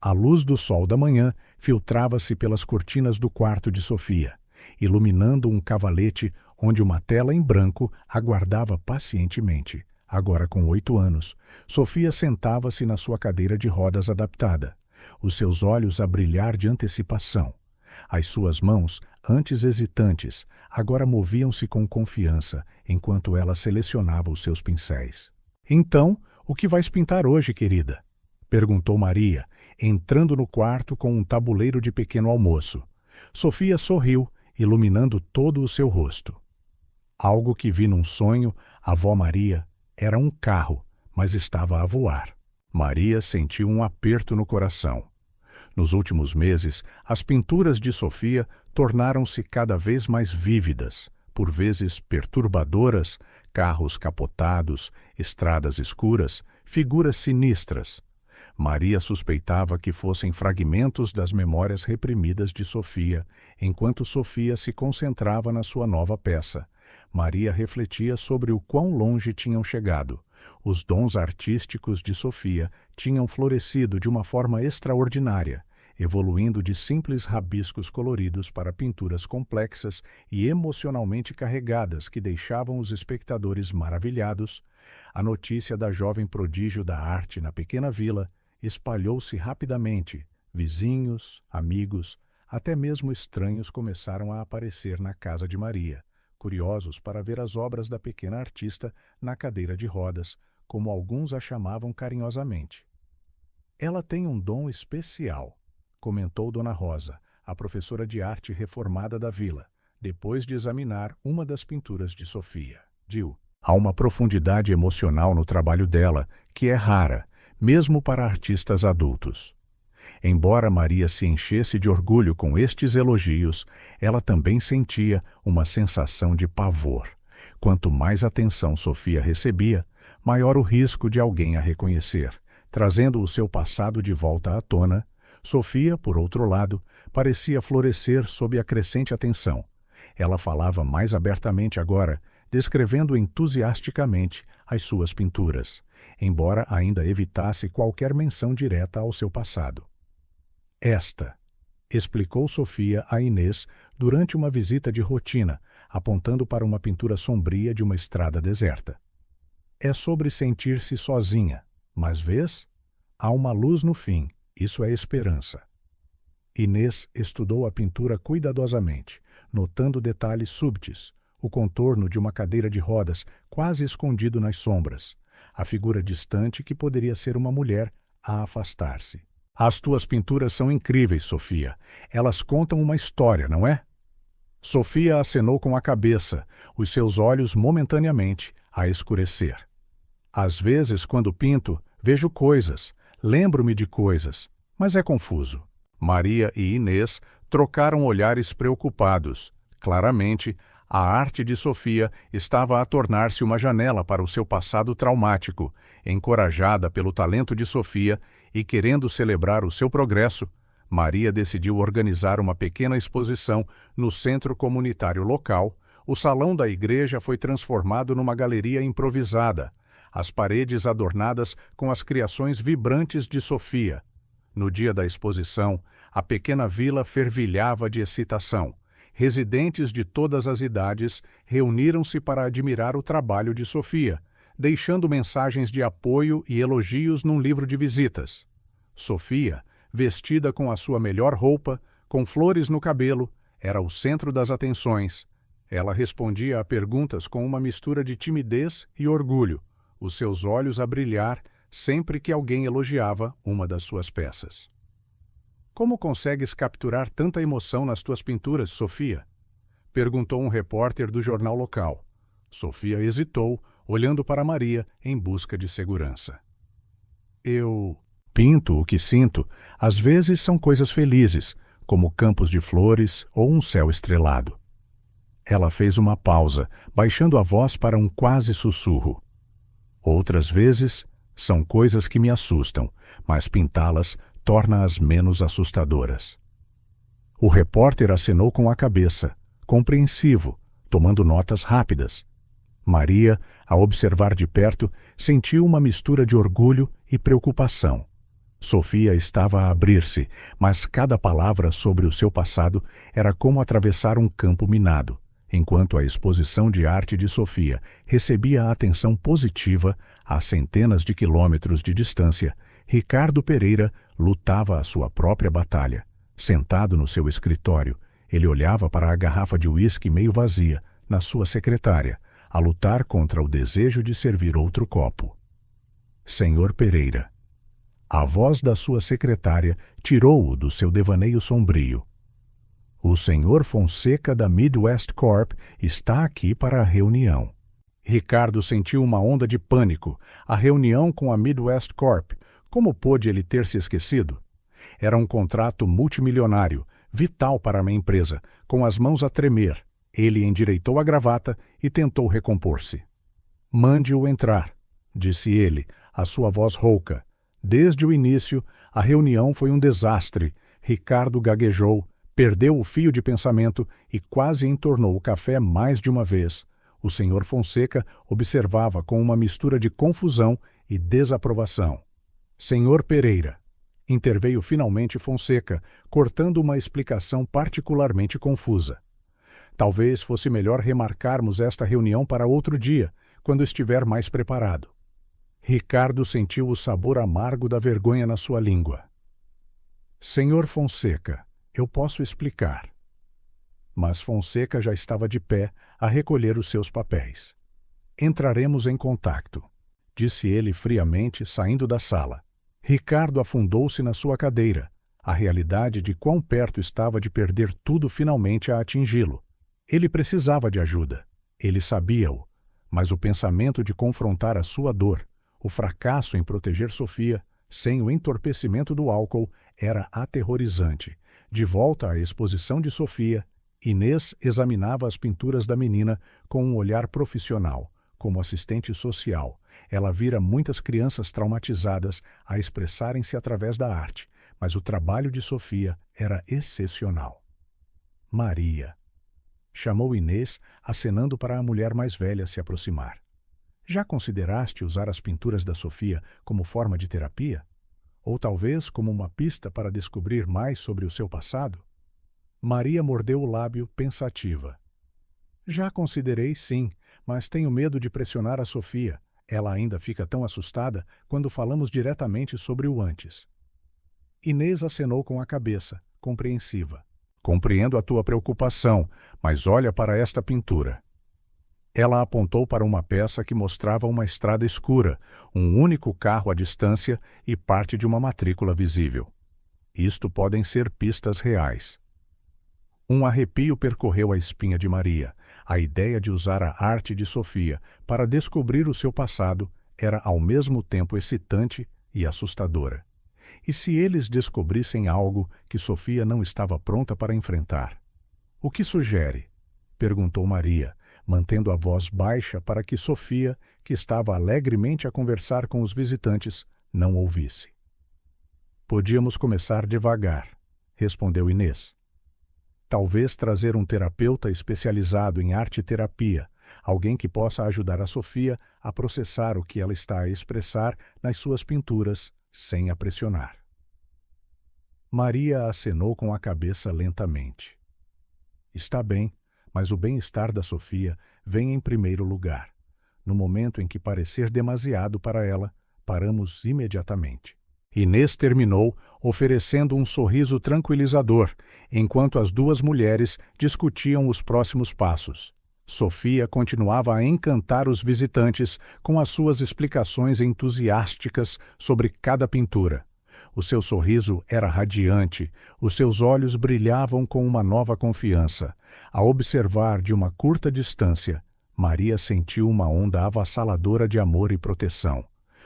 Speaker 1: A luz do sol da manhã filtrava-se pelas cortinas do quarto de Sofia, iluminando um cavalete onde uma tela em branco aguardava pacientemente. Agora com 8 anos, Sofia sentava-se na sua cadeira de rodas adaptada, os seus olhos a brilhar de antecipação. As suas mãos, antes hesitantes, agora moviam-se com confiança enquanto ela selecionava os seus pincéis. Então, o que vais pintar hoje, querida? Perguntou Maria, entrando no quarto com um tabuleiro de pequeno almoço. Sofia sorriu, iluminando todo o seu rosto. Algo que vi num sonho, a avó Maria, era um carro, mas estava a voar. Maria sentiu um aperto no coração. Nos últimos meses, as pinturas de Sofia tornaram-se cada vez mais vívidas, por vezes perturbadoras, carros capotados, estradas escuras, figuras sinistras. Maria suspeitava que fossem fragmentos das memórias reprimidas de Sofia, enquanto Sofia se concentrava na sua nova peça. Maria refletia sobre o quão longe tinham chegado. Os dons artísticos de Sofia tinham florescido de uma forma extraordinária, evoluindo de simples rabiscos coloridos para pinturas complexas e emocionalmente carregadas que deixavam os espectadores maravilhados. A notícia da jovem prodígio da arte na pequena vila espalhou-se rapidamente. Vizinhos, amigos, até mesmo estranhos começaram a aparecer na casa de Maria, curiosos para ver as obras da pequena artista na cadeira de rodas, como alguns a chamavam carinhosamente. Ela tem um dom especial, comentou Dona Rosa, a professora de arte reformada da vila, depois de examinar uma das pinturas de Sofia. Diu, há uma profundidade emocional no trabalho dela que é rara, mesmo para artistas adultos. Embora Maria se enchesse de orgulho com estes elogios, ela também sentia uma sensação de pavor. Quanto mais atenção Sofia recebia, maior o risco de alguém a reconhecer, trazendo o seu passado de volta à tona. Sofia, por outro lado, parecia florescer sob a crescente atenção. Ela falava mais abertamente agora, descrevendo entusiasticamente as suas pinturas, embora ainda evitasse qualquer menção direta ao seu passado. Esta, explicou Sofia a Inês durante uma visita de rotina, apontando para uma pintura sombria de uma estrada deserta. É sobre sentir-se sozinha, mas vês? Há uma luz no fim, isso é esperança. Inês estudou a pintura cuidadosamente, notando detalhes súbitos, o contorno de uma cadeira de rodas quase escondido nas sombras, a figura distante que poderia ser uma mulher a afastar-se. As tuas pinturas são incríveis, Sofia. Elas contam uma história, não é? Sofia acenou com a cabeça, os seus olhos momentaneamente a escurecer. Às vezes, quando pinto, vejo coisas, lembro-me de coisas, mas é confuso. Maria e Inês trocaram olhares preocupados. Claramente, a arte de Sofia estava a tornar-se uma janela para o seu passado traumático. Encorajada pelo talento de Sofia e querendo celebrar o seu progresso, Maria decidiu organizar uma pequena exposição no centro comunitário local, O salão da igreja foi transformado numa galeria improvisada, as paredes adornadas com as criações vibrantes de Sofia. No dia da exposição, a pequena vila fervilhava de excitação. Residentes de todas as idades reuniram-se para admirar o trabalho de Sofia, deixando mensagens de apoio e elogios num livro de visitas. Sofia, vestida com a sua melhor roupa, com flores no cabelo, era o centro das atenções. Ela respondia a perguntas com uma mistura de timidez e orgulho, os seus olhos a brilhar sempre que alguém elogiava uma das suas peças. Como consegues capturar tanta emoção nas tuas pinturas, Sofia? Perguntou um repórter do jornal local. Sofia hesitou, olhando para Maria em busca de segurança. Eu pinto o que sinto. Às vezes são coisas felizes, como campos de flores ou um céu estrelado. Ela fez uma pausa, baixando a voz para um quase sussurro. Outras vezes são coisas que me assustam, mas pintá-las torna-as menos assustadoras. O repórter acenou com a cabeça, compreensivo, tomando notas rápidas. Maria, ao observar de perto, sentiu uma mistura de orgulho e preocupação. Sofia estava a abrir-se, mas cada palavra sobre o seu passado era como atravessar um campo minado. Enquanto a exposição de arte de Sofia recebia a atenção positiva a centenas de quilômetros de distância, Ricardo Pereira lutava a sua própria batalha. Sentado no seu escritório, ele olhava para a garrafa de uísque meio vazia na sua secretária, a lutar contra o desejo de servir outro copo. Senhor Pereira. A voz da sua secretária tirou-o do seu devaneio sombrio. O senhor Fonseca da Midwest Corp está aqui para a reunião. Ricardo sentiu uma onda de pânico. A reunião com a Midwest Corp. Como pôde ele ter se esquecido? Era um contrato multimilionário, vital para uma empresa, com as mãos a tremer. Ele endireitou a gravata e tentou recompor-se. Mande-o entrar, disse ele, a sua voz rouca. Desde o início, a reunião foi um desastre. Ricardo gaguejou, perdeu o fio de pensamento e quase entornou o café mais de uma vez. O senhor Fonseca observava com uma mistura de confusão e desaprovação. Senhor Pereira, interveio finalmente Fonseca, cortando uma explicação particularmente confusa. Talvez fosse melhor remarcarmos esta reunião para outro dia, quando estiver mais preparado. Ricardo sentiu o sabor amargo da vergonha na sua língua. Senhor Fonseca, eu posso explicar. Mas Fonseca já estava de pé a recolher os seus papéis. Entraremos em contacto, disse ele friamente, saindo da sala. Ricardo afundou-se na sua cadeira. A realidade de quão perto estava de perder tudo finalmente a atingi-lo. Ele precisava de ajuda. Ele sabia-o. Mas o pensamento de confrontar a sua dor, o fracasso em proteger Sofia, sem o entorpecimento do álcool, era aterrorizante. De volta à exposição de Sofia, Inês examinava as pinturas da menina com um olhar profissional, como assistente social. Ela vira muitas crianças traumatizadas a expressarem-se através da arte, mas o trabalho de Sofia era excepcional. Maria, chamou Inês, acenando para a mulher mais velha se aproximar. Já consideraste usar as pinturas da Sofia como forma de terapia? Ou talvez como uma pista para descobrir mais sobre o seu passado? Maria mordeu o lábio, pensativa. Já considerei, sim, mas tenho medo de pressionar a Sofia. Ela ainda fica tão assustada quando falamos diretamente sobre o antes. Inês acenou com a cabeça, compreensiva. Compreendo a tua preocupação, mas olha para esta pintura. Ela apontou para uma peça que mostrava uma estrada escura, um único carro à distância e parte de uma matrícula visível. Isto podem ser pistas reais. Um arrepio percorreu a espinha de Maria. A ideia de usar a arte de Sofia para descobrir o seu passado era ao mesmo tempo excitante e assustadora. E se eles descobrissem algo que Sofia não estava pronta para enfrentar? O que sugere? Perguntou Maria, mantendo a voz baixa para que Sofia, que estava alegremente a conversar com os visitantes, não ouvisse. Podíamos começar devagar, respondeu Inês. Talvez trazer um terapeuta especializado em arte-terapia, alguém que possa ajudar a Sofia a processar o que ela está a expressar nas suas pinturas, sem a pressionar. Maria acenou com a cabeça lentamente. Está bem, mas o bem-estar da Sofia vem em primeiro lugar. No momento em que parecer demasiado para ela, paramos imediatamente. Inês terminou oferecendo um sorriso tranquilizador, enquanto as duas mulheres discutiam os próximos passos. Sofia continuava a encantar os visitantes com as suas explicações entusiásticas sobre cada pintura. O seu sorriso era radiante, os seus olhos brilhavam com uma nova confiança. A observar de uma curta distância, Maria sentiu uma onda avassaladora de amor e proteção.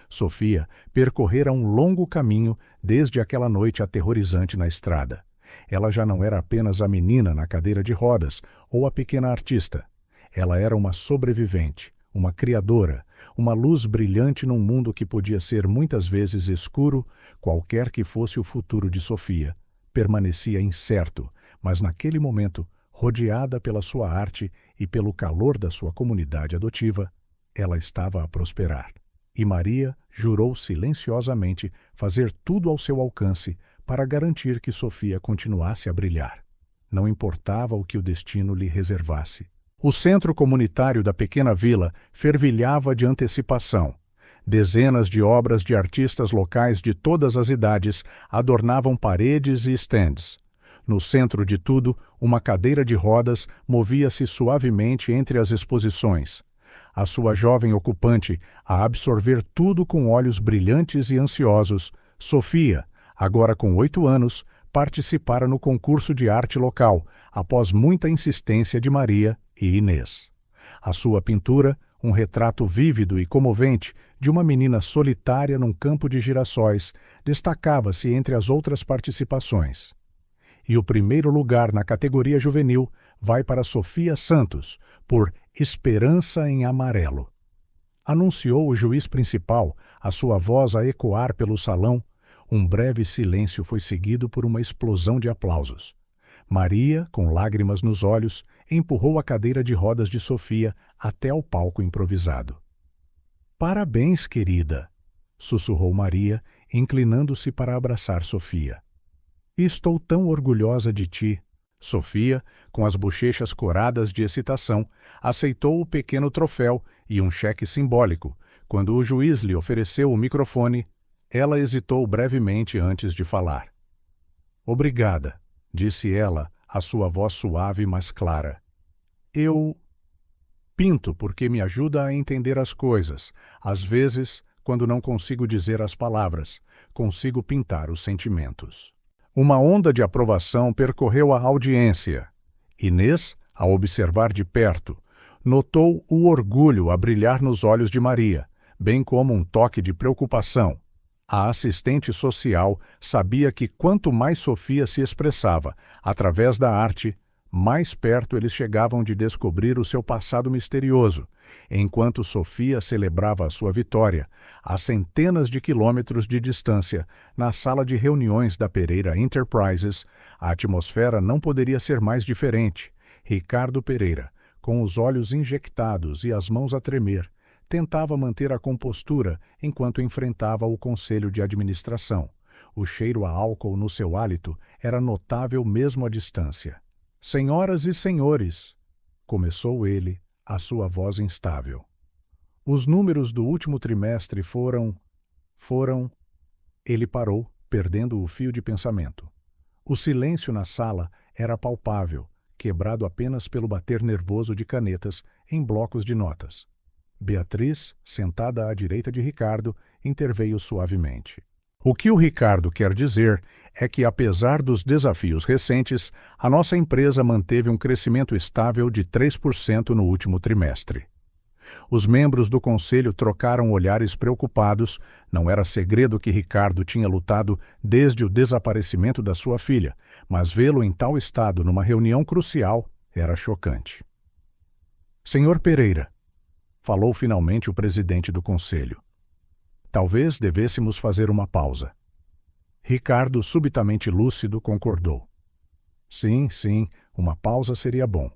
Speaker 1: Sofia percorrera um longo caminho desde aquela noite aterrorizante na estrada. Ela já não era apenas a menina na cadeira de rodas ou a pequena artista. Ela era uma sobrevivente, uma criadora, uma luz brilhante num mundo que podia ser muitas vezes escuro, qualquer que fosse o futuro de Sofia. Permanecia incerto, mas naquele momento, rodeada pela sua arte e pelo calor da sua comunidade adotiva, ela estava a prosperar. E Maria jurou silenciosamente fazer tudo ao seu alcance para garantir que Sofia continuasse a brilhar. Não importava o que o destino lhe reservasse. O centro comunitário da pequena vila fervilhava de antecipação. Dezenas de obras de artistas locais de todas as idades adornavam paredes e estandes. No centro de tudo, uma cadeira de rodas movia-se suavemente entre as exposições. A sua jovem ocupante, a absorver tudo com olhos brilhantes e ansiosos, Sofia, agora com 8 anos, participara no concurso de arte local, após muita insistência de Maria e Inês. A sua pintura, um retrato vívido e comovente de uma menina solitária num campo de girassóis, destacava-se entre as outras participações. E o primeiro lugar na categoria juvenil vai para Sofia Santos, por Esperança em Amarelo. Anunciou o juiz principal, a sua voz a ecoar pelo salão. Um breve silêncio foi seguido por uma explosão de aplausos. Maria, com lágrimas nos olhos, empurrou a cadeira de rodas de Sofia até ao palco improvisado. "Parabéns, querida", sussurrou Maria, inclinando-se para abraçar Sofia. "Estou tão orgulhosa de ti." Sofia, com as bochechas coradas de excitação, aceitou o pequeno troféu e um cheque simbólico. Quando o juiz lhe ofereceu o microfone, ela hesitou brevemente antes de falar. "Obrigada", disse ela, a sua voz suave mas clara. "Eu pinto porque me ajuda a entender as coisas. Às vezes, quando não consigo dizer as palavras, consigo pintar os sentimentos." Uma onda de aprovação percorreu a audiência. Inês, ao observar de perto, notou o orgulho a brilhar nos olhos de Maria, bem como um toque de preocupação. A assistente social sabia que quanto mais Sofia se expressava através da arte, mais perto eles chegavam de descobrir o seu passado misterioso, enquanto Sofia celebrava a sua vitória, a centenas de quilômetros de distância, na sala de reuniões da Pereira Enterprises. A atmosfera não poderia ser mais diferente. Ricardo Pereira, com os olhos injectados e as mãos a tremer, tentava manter a compostura enquanto enfrentava o conselho de administração. O cheiro a álcool no seu hálito era notável mesmo à distância. "Senhoras e senhores", começou ele, a sua voz instável. "Os números do último trimestre foram... Ele parou, perdendo o fio de pensamento. O silêncio na sala era palpável, quebrado apenas pelo bater nervoso de canetas em blocos de notas. Beatriz, sentada à direita de Ricardo, interveio suavemente. "O que o Ricardo quer dizer é que, apesar dos desafios recentes, a nossa empresa manteve um crescimento estável de 3% no último trimestre." Os membros do conselho trocaram olhares preocupados. Não era segredo que Ricardo tinha lutado desde o desaparecimento da sua filha, mas vê-lo em tal estado numa reunião crucial era chocante. "Senhor Pereira", falou finalmente o presidente do conselho, "talvez devêssemos fazer uma pausa." Ricardo, subitamente lúcido, concordou. Sim, sim, uma pausa seria bom.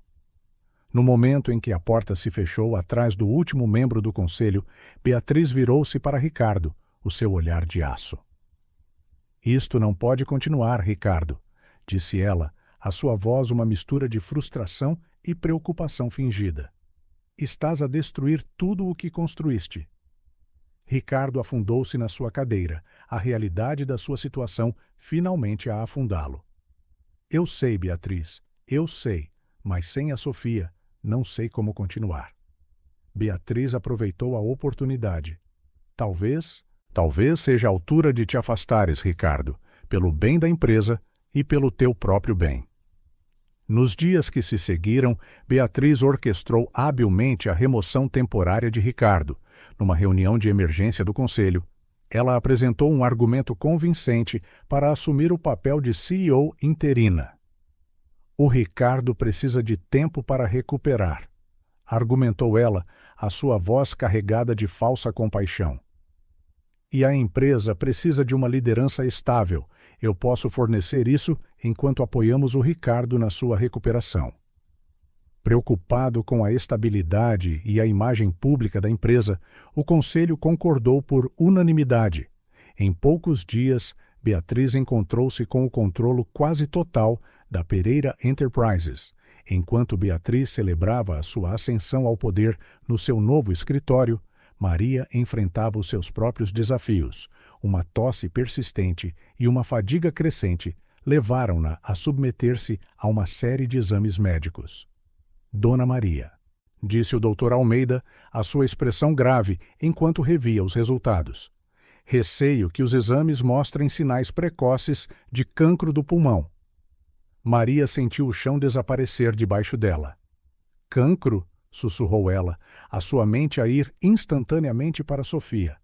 Speaker 1: No momento em que a porta se fechou atrás do último membro do conselho, Beatriz virou-se para Ricardo, o seu olhar de aço. Isto não pode continuar, Ricardo, disse ela, a sua voz uma mistura de frustração e preocupação fingida. Estás a destruir tudo o que construíste. Ricardo afundou-se na sua cadeira, a realidade da sua situação finalmente a afundá-lo. Eu sei, Beatriz, eu sei, mas sem a Sofia, não sei como continuar. Beatriz aproveitou a oportunidade. Talvez seja a altura de te afastares, Ricardo, pelo bem da empresa e pelo teu próprio bem. Nos dias que se seguiram, Beatriz orquestrou habilmente a remoção temporária de Ricardo. Numa reunião de emergência do conselho, ela apresentou um argumento convincente para assumir o papel de CEO interina. O Ricardo precisa de tempo para recuperar, argumentou ela, a sua voz carregada de falsa compaixão. E a empresa precisa de uma liderança estável. Eu posso fornecer isso enquanto apoiamos o Ricardo na sua recuperação. Preocupado com a estabilidade e a imagem pública da empresa, o conselho concordou por unanimidade. Em poucos dias, Beatriz encontrou-se com o controle quase total da Pereira Enterprises. Enquanto Beatriz celebrava a sua ascensão ao poder no seu novo escritório, Maria enfrentava os seus próprios desafios. Uma tosse persistente e uma fadiga crescente levaram-na a submeter-se a uma série de exames médicos. Dona Maria, disse o Dr. Almeida, a sua expressão grave enquanto revia os resultados. Receio que os exames mostrem sinais precoces de cancro do pulmão. Maria sentiu o chão desaparecer debaixo dela. Cancro? Sussurrou ela, a sua mente a ir instantaneamente para Sofia.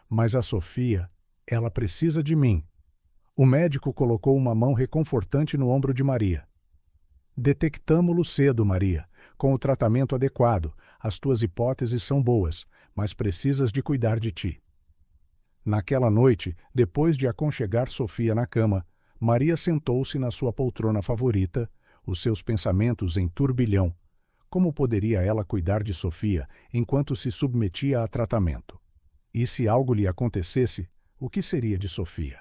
Speaker 1: Mas a Sofia, ela precisa de mim. O médico colocou uma mão reconfortante no ombro de Maria. Detectamo-lo cedo, Maria, com o tratamento adequado. As tuas hipóteses são boas, mas precisas de cuidar de ti. Naquela noite, depois de aconchegar Sofia na cama, Maria sentou-se na sua poltrona favorita, os seus pensamentos em turbilhão. Como poderia ela cuidar de Sofia enquanto se submetia a tratamento? E se algo lhe acontecesse, o que seria de Sofia?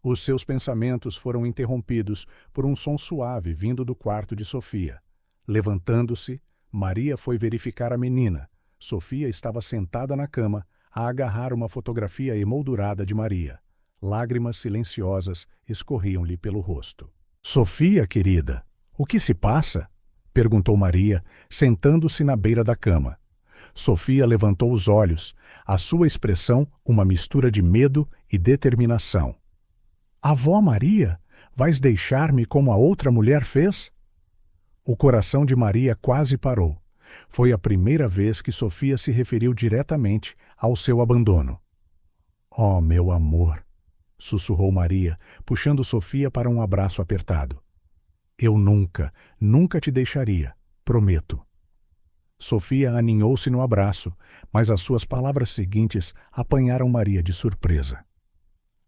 Speaker 1: Os seus pensamentos foram interrompidos por um som suave vindo do quarto de Sofia. Levantando-se, Maria foi verificar a menina. Sofia estava sentada na cama, a agarrar uma fotografia emoldurada de Maria. Lágrimas silenciosas escorriam-lhe pelo rosto. Sofia, querida, o que se passa? Perguntou Maria, sentando-se na beira da cama. Sofia levantou os olhos, a sua expressão uma mistura de medo e determinação. Avó Maria, vais deixar-me como a outra mulher fez? O coração de Maria quase parou. Foi a primeira vez que Sofia se referiu diretamente ao seu abandono. Oh, meu amor, sussurrou Maria, puxando Sofia para um abraço apertado. Eu nunca te deixaria, prometo. Sofia aninhou-se no abraço, mas as suas palavras seguintes apanharam Maria de surpresa.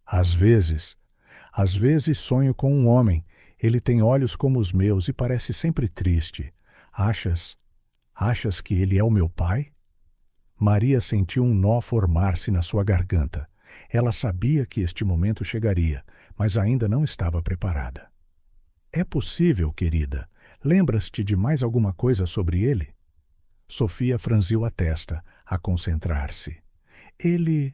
Speaker 1: Às vezes sonho com um homem. Ele tem olhos como os meus e parece sempre triste. Achas que ele é o meu pai? Maria sentiu um nó formar-se na sua garganta. Ela sabia que este momento chegaria, mas ainda não estava preparada. É possível, querida. Lembras-te de mais alguma coisa sobre ele? Sofia franziu a testa, a concentrar-se. Ele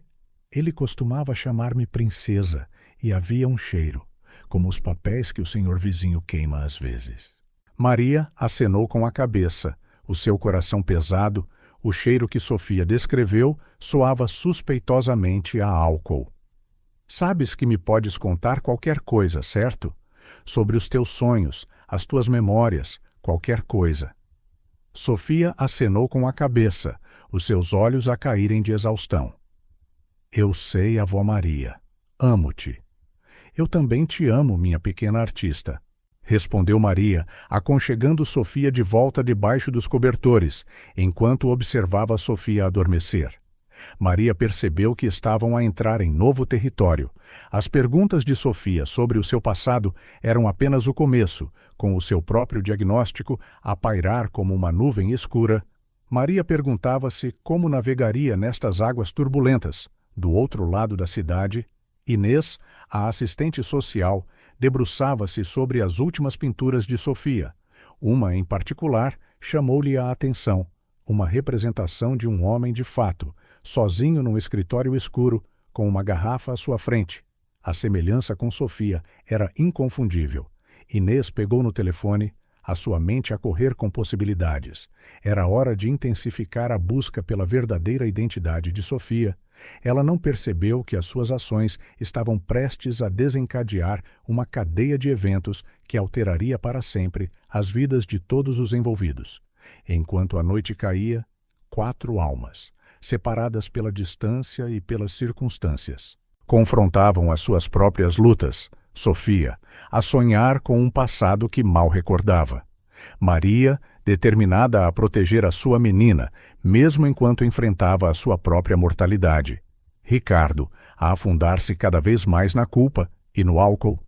Speaker 1: costumava chamar-me princesa e havia um cheiro, como os papéis que o senhor vizinho queima às vezes. Maria acenou com a cabeça, o seu coração pesado. O cheiro que Sofia descreveu soava suspeitosamente a álcool. Sabes que me podes contar qualquer coisa, certo? Sobre os teus sonhos, as tuas memórias, qualquer coisa. Sofia acenou com a cabeça, os seus olhos a caírem de exaustão. Eu sei, avó Maria. Amo-te. Eu também te amo, minha pequena artista, respondeu Maria, aconchegando Sofia de volta debaixo dos cobertores, enquanto observava Sofia adormecer. Maria percebeu que estavam a entrar em novo território. As perguntas de Sofia sobre o seu passado eram apenas o começo, com o seu próprio diagnóstico a pairar como uma nuvem escura. Maria perguntava-se como navegaria nestas águas turbulentas. Do outro lado da cidade, Inês, a assistente social, debruçava-se sobre as últimas pinturas de Sofia. Uma, em particular, chamou-lhe a atenção. Uma representação de um homem de fato, sozinho num escritório escuro, com uma garrafa à sua frente. A semelhança com Sofia era inconfundível. Inês pegou no telefone, a sua mente a correr com possibilidades. Era hora de intensificar a busca pela verdadeira identidade de Sofia. Ela não percebeu que as suas ações estavam prestes a desencadear uma cadeia de eventos que alteraria para sempre as vidas de todos os envolvidos. Enquanto a noite caía, 4 almas, separadas pela distância e pelas circunstâncias, confrontavam as suas próprias lutas. Sofia, a sonhar com um passado que mal recordava. Maria, determinada a proteger a sua menina, mesmo enquanto enfrentava a sua própria mortalidade. Ricardo, a afundar-se cada vez mais na culpa e no álcool.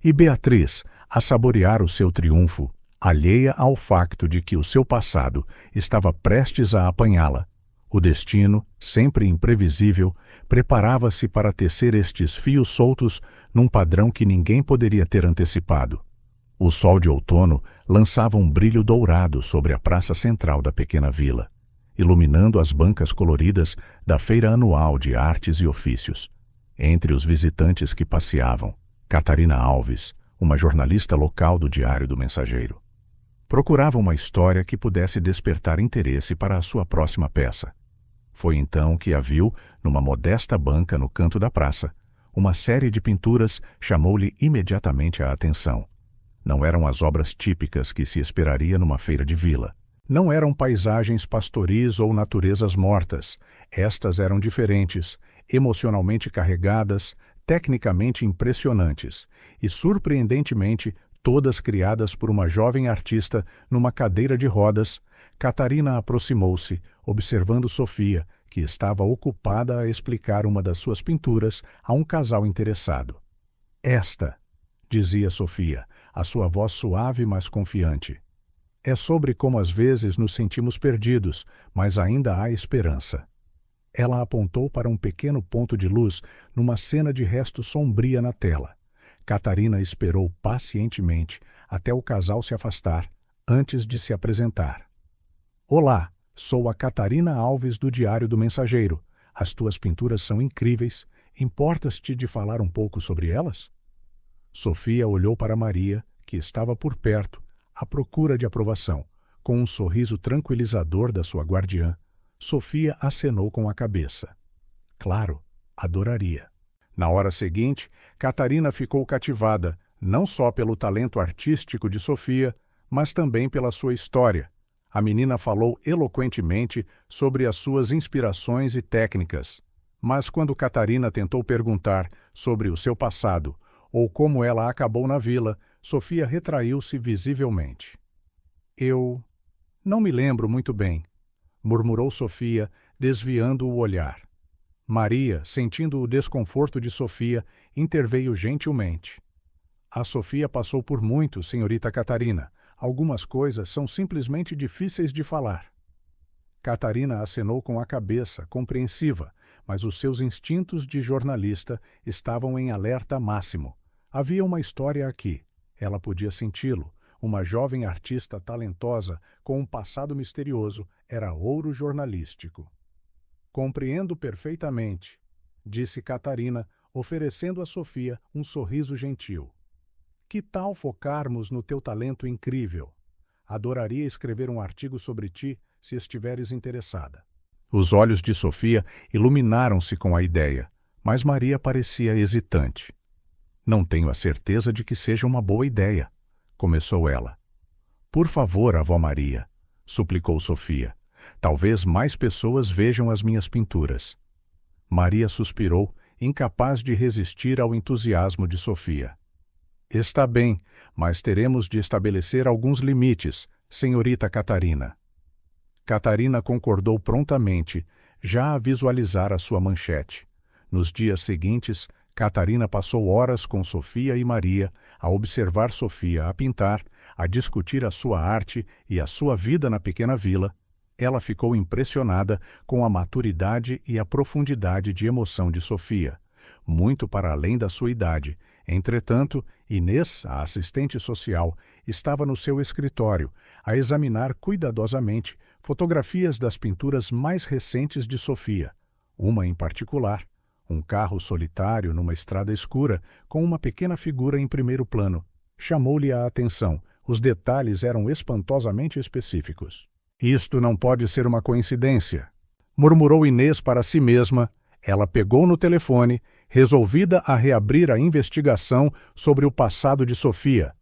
Speaker 1: E Beatriz, a saborear o seu triunfo, alheia ao facto de que o seu passado estava prestes a apanhá-la. O destino, sempre imprevisível, preparava-se para tecer estes fios soltos num padrão que ninguém poderia ter antecipado. O sol de outono lançava um brilho dourado sobre a praça central da pequena vila, iluminando as bancas coloridas da feira anual de artes e ofícios. Entre os visitantes que passeavam, Catarina Alves, uma jornalista local do Diário do Mensageiro. Procurava uma história que pudesse despertar interesse para a sua próxima peça. Foi então que a viu numa modesta banca no canto da praça. Uma série de pinturas chamou-lhe imediatamente a atenção. Não eram as obras típicas que se esperaria numa feira de vila. Não eram paisagens pastoris ou naturezas mortas. Estas eram diferentes, emocionalmente carregadas, tecnicamente impressionantes e, surpreendentemente, todas criadas por uma jovem artista numa cadeira de rodas. Catarina aproximou-se, observando Sofia, que estava ocupada a explicar uma das suas pinturas a um casal interessado. Esta, dizia Sofia, a sua voz suave mas confiante, é sobre como às vezes nos sentimos perdidos, mas ainda há esperança. Ela apontou para um pequeno ponto de luz numa cena de resto sombria na tela. Catarina esperou pacientemente até o casal se afastar, antes de se apresentar. Olá, sou a Catarina Alves do Diário do Mensageiro. As tuas pinturas são incríveis. Importas-te de falar um pouco sobre elas? Sofia olhou para Maria, que estava por perto, à procura de aprovação. Com um sorriso tranquilizador da sua guardiã, Sofia acenou com a cabeça. Claro, adoraria. Na hora seguinte, Catarina ficou cativada, não só pelo talento artístico de Sofia, mas também pela sua história. A menina falou eloquentemente sobre as suas inspirações e técnicas. Mas quando Catarina tentou perguntar sobre o seu passado ou como ela acabou na vila, Sofia retraiu-se visivelmente. Eu não me lembro muito bem, murmurou Sofia, desviando o olhar. Maria, sentindo o desconforto de Sofia, interveio gentilmente. A Sofia passou por muito, senhorita Catarina. Algumas coisas são simplesmente difíceis de falar. Catarina acenou com a cabeça, compreensiva, mas os seus instintos de jornalista estavam em alerta máximo. Havia uma história aqui. Ela podia senti-lo. Uma jovem artista talentosa com um passado misterioso era ouro jornalístico. Compreendo perfeitamente, disse Catarina, oferecendo a Sofia um sorriso gentil. Que tal focarmos no teu talento incrível? Adoraria escrever um artigo sobre ti, se estiveres interessada. Os olhos de Sofia iluminaram-se com a ideia, mas Maria parecia hesitante. Não tenho a certeza de que seja uma boa ideia, começou ela. Por favor, avó Maria, suplicou Sofia. Talvez mais pessoas vejam as minhas pinturas. Maria suspirou, incapaz de resistir ao entusiasmo de Sofia. Está bem, mas teremos de estabelecer alguns limites, senhorita Catarina. Catarina concordou prontamente, Já a visualizara sua manchete. Nos dias seguintes, Catarina passou horas com Sofia e Maria, a observar Sofia a pintar, a discutir a sua arte e a sua vida na pequena vila. Ela ficou impressionada com a maturidade e a profundidade de emoção de Sofia, muito para além da sua idade. Entretanto, Inês, a assistente social, estava no seu escritório, a examinar cuidadosamente fotografias das pinturas mais recentes de Sofia. Uma em particular, um carro solitário numa estrada escura, com uma pequena figura em primeiro plano. Chamou-lhe a atenção. Os detalhes eram espantosamente específicos. Isto não pode ser uma coincidência, murmurou Inês para si mesma. Ela pegou no telefone, resolvida a reabrir a investigação sobre o passado de Sofia.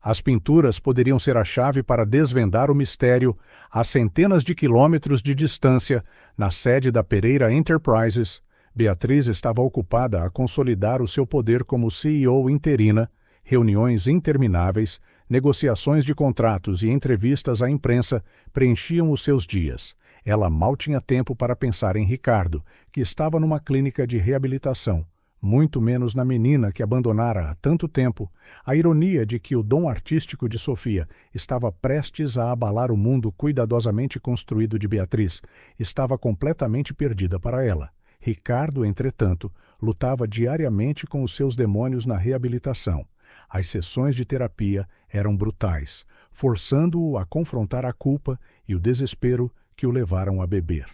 Speaker 1: As pinturas poderiam ser a chave para desvendar o mistério a centenas de quilômetros de distância, na sede da Pereira Enterprises. Beatriz estava ocupada a consolidar o seu poder como CEO interina, reuniões intermináveis, negociações de contratos e entrevistas à imprensa preenchiam os seus dias. Ela mal tinha tempo para pensar em Ricardo, que estava numa clínica de reabilitação, muito menos na menina que abandonara há tanto tempo. A ironia de que o dom artístico de Sofia estava prestes a abalar o mundo cuidadosamente construído de Beatriz estava completamente perdida para ela. Ricardo, entretanto, lutava diariamente com os seus demônios na reabilitação. As sessões de terapia eram brutais, forçando-o a confrontar a culpa e o desespero que o levaram a beber.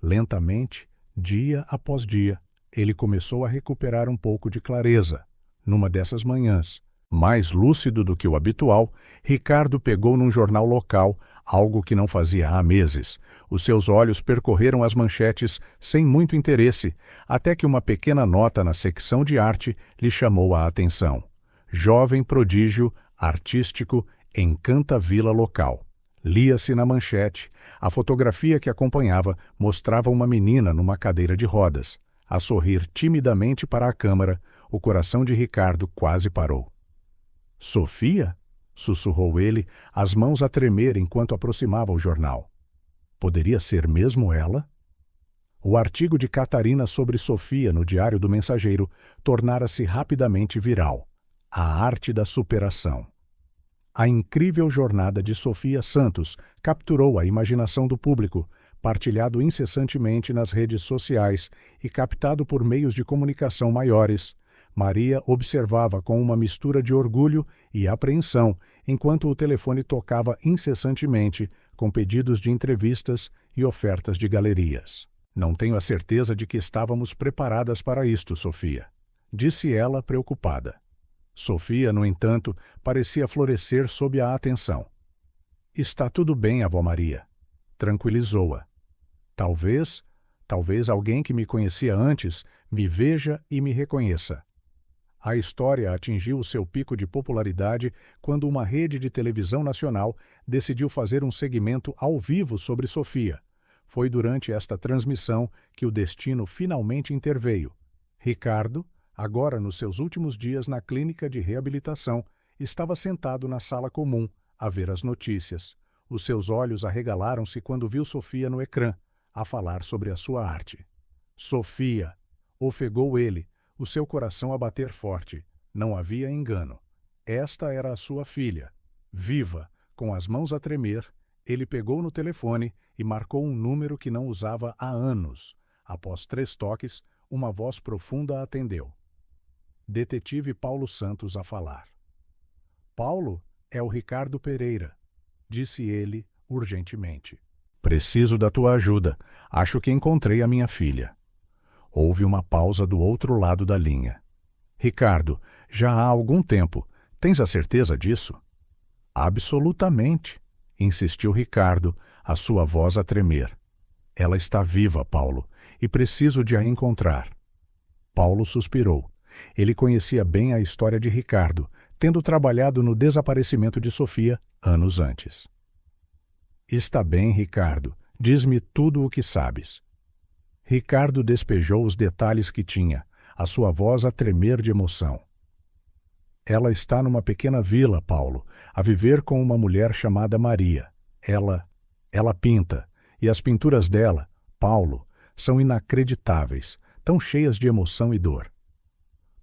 Speaker 1: Lentamente, dia após dia, ele começou a recuperar um pouco de clareza. Numa dessas manhãs, mais lúcido do que o habitual, Ricardo pegou num jornal local, algo que não fazia há meses. Os seus olhos percorreram as manchetes sem muito interesse, até que uma pequena nota na secção de arte lhe chamou a atenção. Jovem prodígio artístico encanta vila local. Lia-se na manchete. A fotografia que acompanhava mostrava uma menina numa cadeira de rodas, a sorrir timidamente para a câmera. O coração de Ricardo quase parou. Sofia? Sussurrou ele, as mãos a tremer enquanto aproximava o jornal. Poderia ser mesmo ela? O artigo de Catarina sobre Sofia no Diário do Mensageiro tornara-se rapidamente viral. A arte da superação. A incrível jornada de Sofia Santos capturou a imaginação do público, partilhado incessantemente nas redes sociais e captado por meios de comunicação maiores. Maria observava com uma mistura de orgulho e apreensão, enquanto o telefone tocava incessantemente, com pedidos de entrevistas e ofertas de galerias. Não tenho a certeza de que estávamos preparadas para isto, Sofia, disse ela preocupada. Sofia, no entanto, parecia florescer sob a atenção. Está tudo bem, avó Maria, tranquilizou-a. Talvez alguém que me conhecia antes me veja e me reconheça. A história atingiu o seu pico de popularidade quando uma rede de televisão nacional decidiu fazer um segmento ao vivo sobre Sofia. Foi durante esta transmissão que o destino finalmente interveio. Ricardo, agora nos seus últimos dias na clínica de reabilitação, estava sentado na sala comum, a ver as notícias. Os seus olhos arregalaram-se quando viu Sofia no ecrã, a falar sobre a sua arte. Sofia! Ofegou ele, o seu coração a bater forte. Não havia engano. Esta era a sua filha. Viva! Com as mãos a tremer, ele pegou no telefone e marcou um número que não usava há anos. Após 3 toques, uma voz profunda a atendeu. Detetive Paulo Santos a falar. Paulo, é o Ricardo Pereira, disse ele urgentemente. Preciso da tua ajuda. Acho que encontrei a minha filha. Houve uma pausa do outro lado da linha. Ricardo, já há algum tempo. Tens a certeza disso? Absolutamente, insistiu Ricardo, a sua voz a tremer. Ela está viva, Paulo, e preciso de a encontrar. Paulo suspirou. Ele conhecia bem a história de Ricardo, tendo trabalhado no desaparecimento de Sofia anos antes. Está bem, Ricardo. Diz-me tudo o que sabes. Ricardo despejou os detalhes que tinha, a sua voz a tremer de emoção. Ela está numa pequena vila, Paulo, a viver com uma mulher chamada Maria. Ela pinta, e as pinturas dela, Paulo, são inacreditáveis, tão cheias de emoção e dor.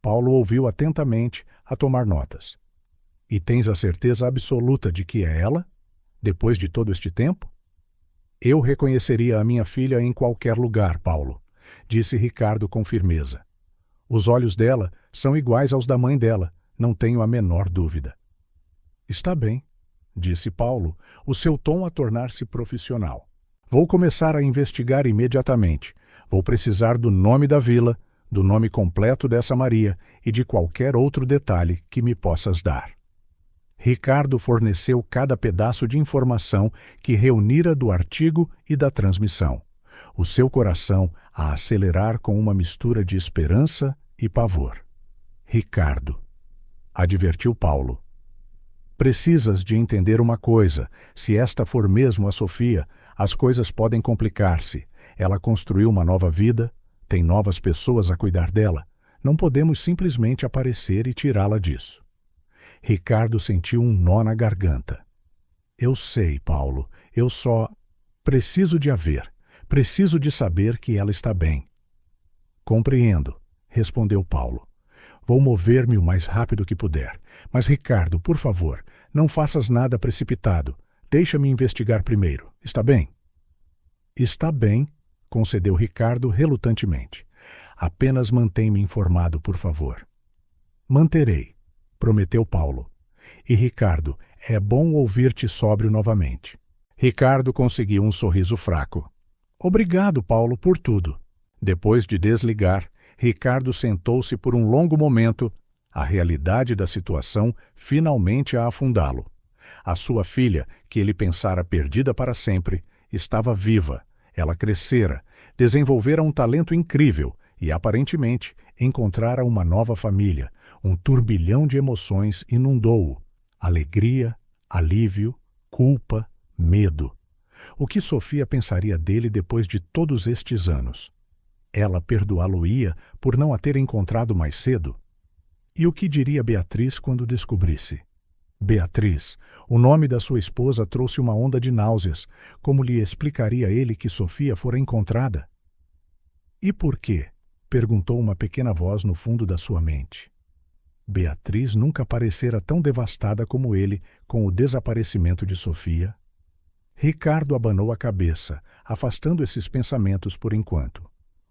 Speaker 1: Paulo ouviu atentamente, a tomar notas. E tens a certeza absoluta de que é ela? Depois de todo este tempo? Eu reconheceria a minha filha em qualquer lugar, Paulo, disse Ricardo com firmeza. Os olhos dela são iguais aos da mãe dela, não tenho a menor dúvida. Está bem, disse Paulo, o seu tom a tornar-se profissional. Vou começar a investigar imediatamente. Vou precisar do nome da vila, do nome completo dessa Maria e de qualquer outro detalhe que me possas dar. Ricardo forneceu cada pedaço de informação que reunira do artigo e da transmissão, o seu coração a acelerar com uma mistura de esperança e pavor. Ricardo, advertiu Paulo. Precisas de entender uma coisa, se esta for mesmo a Sofia, as coisas podem complicar-se. Ela construiu uma nova vida, tem novas pessoas a cuidar dela. Não podemos simplesmente aparecer e tirá-la disso. Ricardo sentiu um nó na garganta. Eu sei, Paulo, eu só preciso de a ver. Preciso de saber que ela está bem. Compreendo, respondeu Paulo. Vou mover-me o mais rápido que puder. Mas, Ricardo, por favor, não faças nada precipitado. Deixa-me investigar primeiro. Está bem? Está bem, concedeu Ricardo relutantemente. Apenas mantém-me informado, por favor. Manterei, prometeu Paulo. E, Ricardo, é bom ouvir-te sóbrio novamente. Ricardo conseguiu um sorriso fraco. Obrigado, Paulo, por tudo. Depois de desligar, Ricardo sentou-se por um longo momento, a realidade da situação finalmente a afundá-lo. A sua filha, que ele pensara perdida para sempre, estava viva. Ela crescera, desenvolvera um talento incrível e, aparentemente, encontrara uma nova família. Um turbilhão de emoções inundou-o. Alegria, alívio, culpa, medo. O que Sofia pensaria dele depois de todos estes anos? Ela perdoá-lo-ia por não a ter encontrado mais cedo? E o que diria Beatriz quando descobrisse? Beatriz, o nome da sua esposa trouxe uma onda de náuseas. Como lhe explicaria ele que Sofia fora encontrada? E por quê? Perguntou uma pequena voz no fundo da sua mente. Beatriz nunca parecera tão devastada como ele com o desaparecimento de Sofia. Ricardo abanou a cabeça, afastando esses pensamentos por enquanto.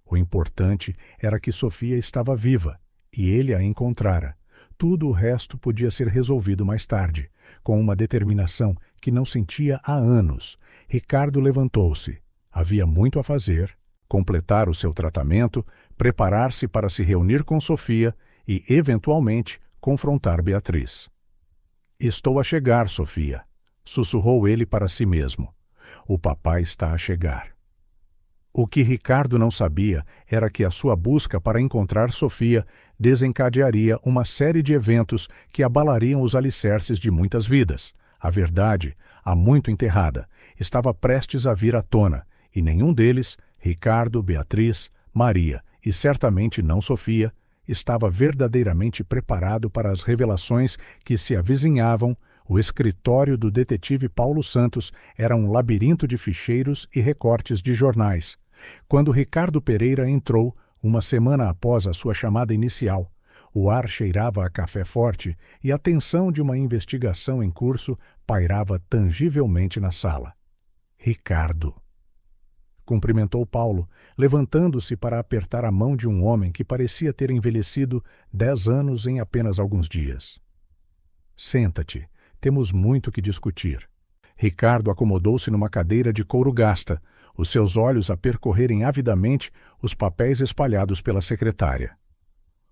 Speaker 1: O importante era que Sofia estava viva, e ele a encontrara. Tudo o resto podia ser resolvido mais tarde, com uma determinação que não sentia há anos. Ricardo levantou-se. Havia muito a fazer, completar o seu tratamento, preparar-se para se reunir com Sofia e, eventualmente, confrontar Beatriz. Estou a chegar, Sofia, sussurrou ele para si mesmo. O papai está a chegar. O que Ricardo não sabia era que a sua busca para encontrar Sofia desencadearia uma série de eventos que abalariam os alicerces de muitas vidas. A verdade, há muito enterrada, estava prestes a vir à tona, e nenhum deles, Ricardo, Beatriz, Maria e certamente não Sofia, estava verdadeiramente preparado para as revelações que se avizinhavam. O escritório do detetive Paulo Santos era um labirinto de ficheiros e recortes de jornais. Quando Ricardo Pereira entrou, uma semana após a sua chamada inicial, o ar cheirava a café forte e a tensão de uma investigação em curso pairava tangivelmente na sala. Ricardo. Cumprimentou Paulo, levantando-se para apertar a mão de um homem que parecia ter envelhecido 10 anos em apenas alguns dias. Senta-te, temos muito que discutir. Ricardo acomodou-se numa cadeira de couro gasta, os seus olhos a percorrerem avidamente os papéis espalhados pela secretária.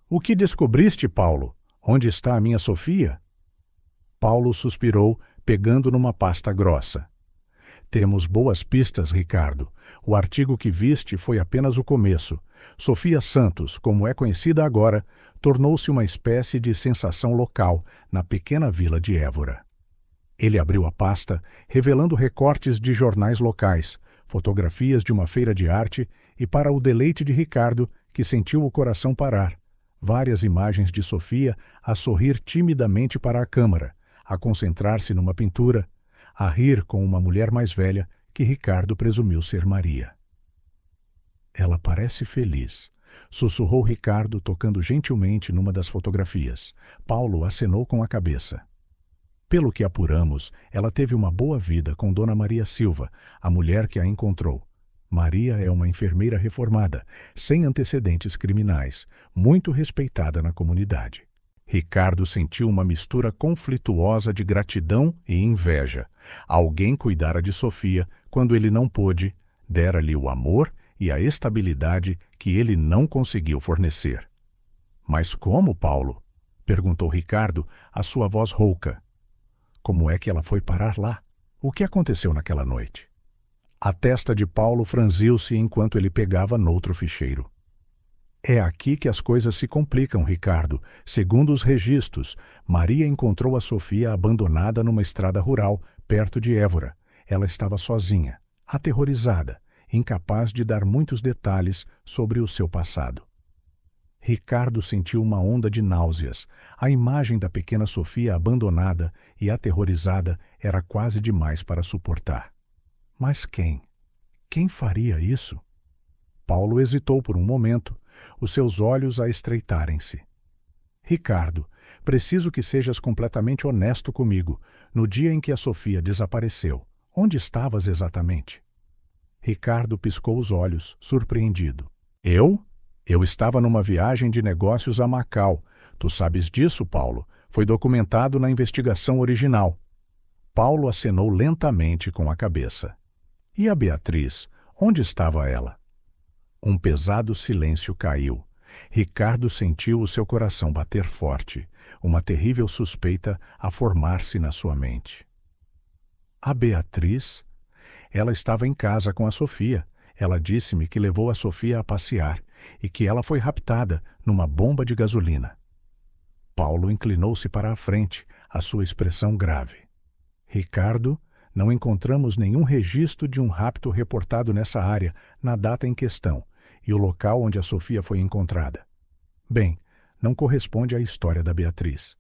Speaker 1: O que descobriste, Paulo? Onde está a minha Sofia? Paulo suspirou, pegando numa pasta grossa. Temos boas pistas, Ricardo. O artigo que viste foi apenas o começo. Sofia Santos, como é conhecida agora, tornou-se uma espécie de sensação local na pequena vila de Évora. Ele abriu a pasta, revelando recortes de jornais locais, fotografias de uma feira de arte e, para o deleite de Ricardo, que sentiu o coração parar, várias imagens de Sofia a sorrir timidamente para a câmara, a concentrar-se numa pintura, a rir com uma mulher mais velha que Ricardo presumiu ser Maria. Ela parece feliz, sussurrou Ricardo, tocando gentilmente numa das fotografias. Paulo acenou com a cabeça. Pelo que apuramos, ela teve uma boa vida com Dona Maria Silva, a mulher que a encontrou. Maria é uma enfermeira reformada, sem antecedentes criminais, muito respeitada na comunidade. Ricardo sentiu uma mistura conflituosa de gratidão e inveja. Alguém cuidara de Sofia quando ele não pôde, dera-lhe o amor e a estabilidade que ele não conseguiu fornecer. Mas como, Paulo? Perguntou Ricardo, a sua voz rouca. Como é que ela foi parar lá? O que aconteceu naquela noite? A testa de Paulo franziu-se enquanto ele pegava noutro ficheiro. É aqui que as coisas se complicam, Ricardo. Segundo os registros, Maria encontrou a Sofia abandonada numa estrada rural, perto de Évora. Ela estava sozinha, aterrorizada, incapaz de dar muitos detalhes sobre o seu passado. Ricardo sentiu uma onda de náuseas. A imagem da pequena Sofia abandonada e aterrorizada era quase demais para suportar. Mas quem? Quem faria isso? Paulo hesitou por um momento, os seus olhos a estreitarem-se. Ricardo, preciso que sejas completamente honesto comigo. No dia em que a Sofia desapareceu, onde estavas exatamente? Ricardo piscou os olhos, surpreendido. Eu? Eu estava numa viagem de negócios a Macau. Tu sabes disso, Paulo? Foi documentado na investigação original. Paulo acenou lentamente com a cabeça. E a Beatriz? Onde estava ela? Um pesado silêncio caiu. Ricardo sentiu o seu coração bater forte, uma terrível suspeita a formar-se na sua mente. A Beatriz? Ela estava em casa com a Sofia. Ela disse-me que levou a Sofia a passear e que ela foi raptada numa bomba de gasolina. Paulo inclinou-se para a frente, a sua expressão grave. Ricardo, não encontramos nenhum registro de um rapto reportado nessa área na data em questão e o local onde a Sofia foi encontrada. Bem, não corresponde à história da Beatriz.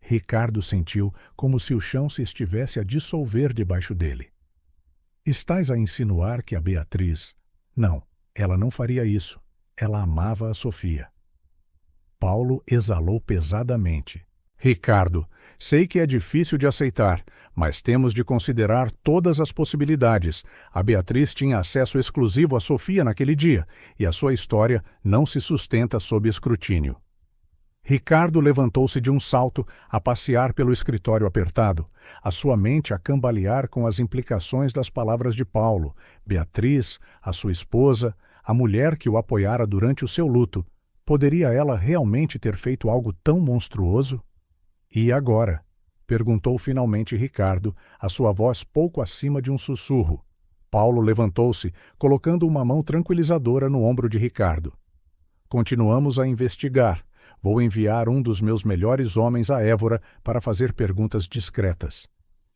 Speaker 1: Ricardo sentiu como se o chão se estivesse a dissolver debaixo dele. Estás a insinuar que a Beatriz... Não, ela não faria isso. Ela amava a Sofia. Paulo exalou pesadamente. Ricardo, sei que é difícil de aceitar, mas temos de considerar todas as possibilidades. A Beatriz tinha acesso exclusivo a Sofia naquele dia, e a sua história não se sustenta sob escrutínio. Ricardo levantou-se de um salto, a passear pelo escritório apertado, a sua mente a cambalear com as implicações das palavras de Paulo, Beatriz, a sua esposa, a mulher que o apoiara durante o seu luto. Poderia ela realmente ter feito algo tão monstruoso? E agora? Perguntou finalmente Ricardo, a sua voz pouco acima de um sussurro. Paulo levantou-se, colocando uma mão tranquilizadora no ombro de Ricardo. Continuamos a investigar. Vou enviar um dos meus melhores homens a Évora para fazer perguntas discretas.